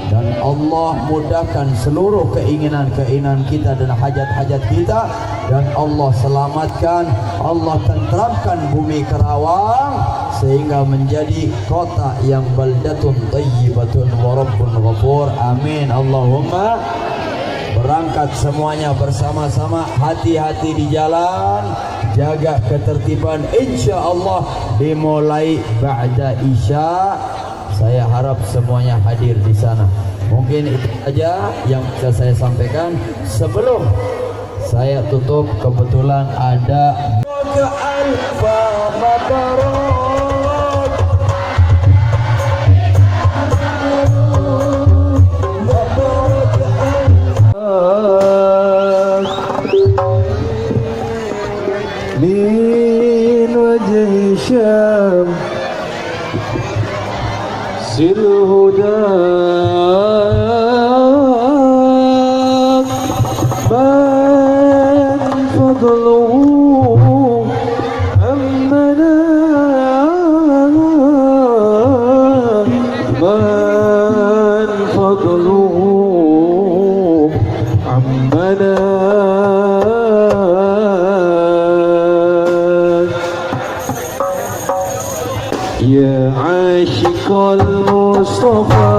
Speaker 1: dan Allah mudahkan seluruh keinginan-keinginan kita dan hajat-hajat kita, dan Allah selamatkan, Allah tenteramkan bumi Karawang sehingga menjadi kota yang baldatun thayyibatun wa rabbun ghafur. Amin Allahumma. Berangkat semuanya bersama-sama, hati-hati di jalan, jaga ketertiban. InsyaAllah dimulai ba'da isya. Saya harap semuanya hadir di sana. Mungkin itu saja yang bisa saya sampaikan. Sebelum saya tutup, kebetulan ada min wajhi syam silhuda man fadluhu ammana man fadluhu ammana
Speaker 4: يا عاشق المصطفى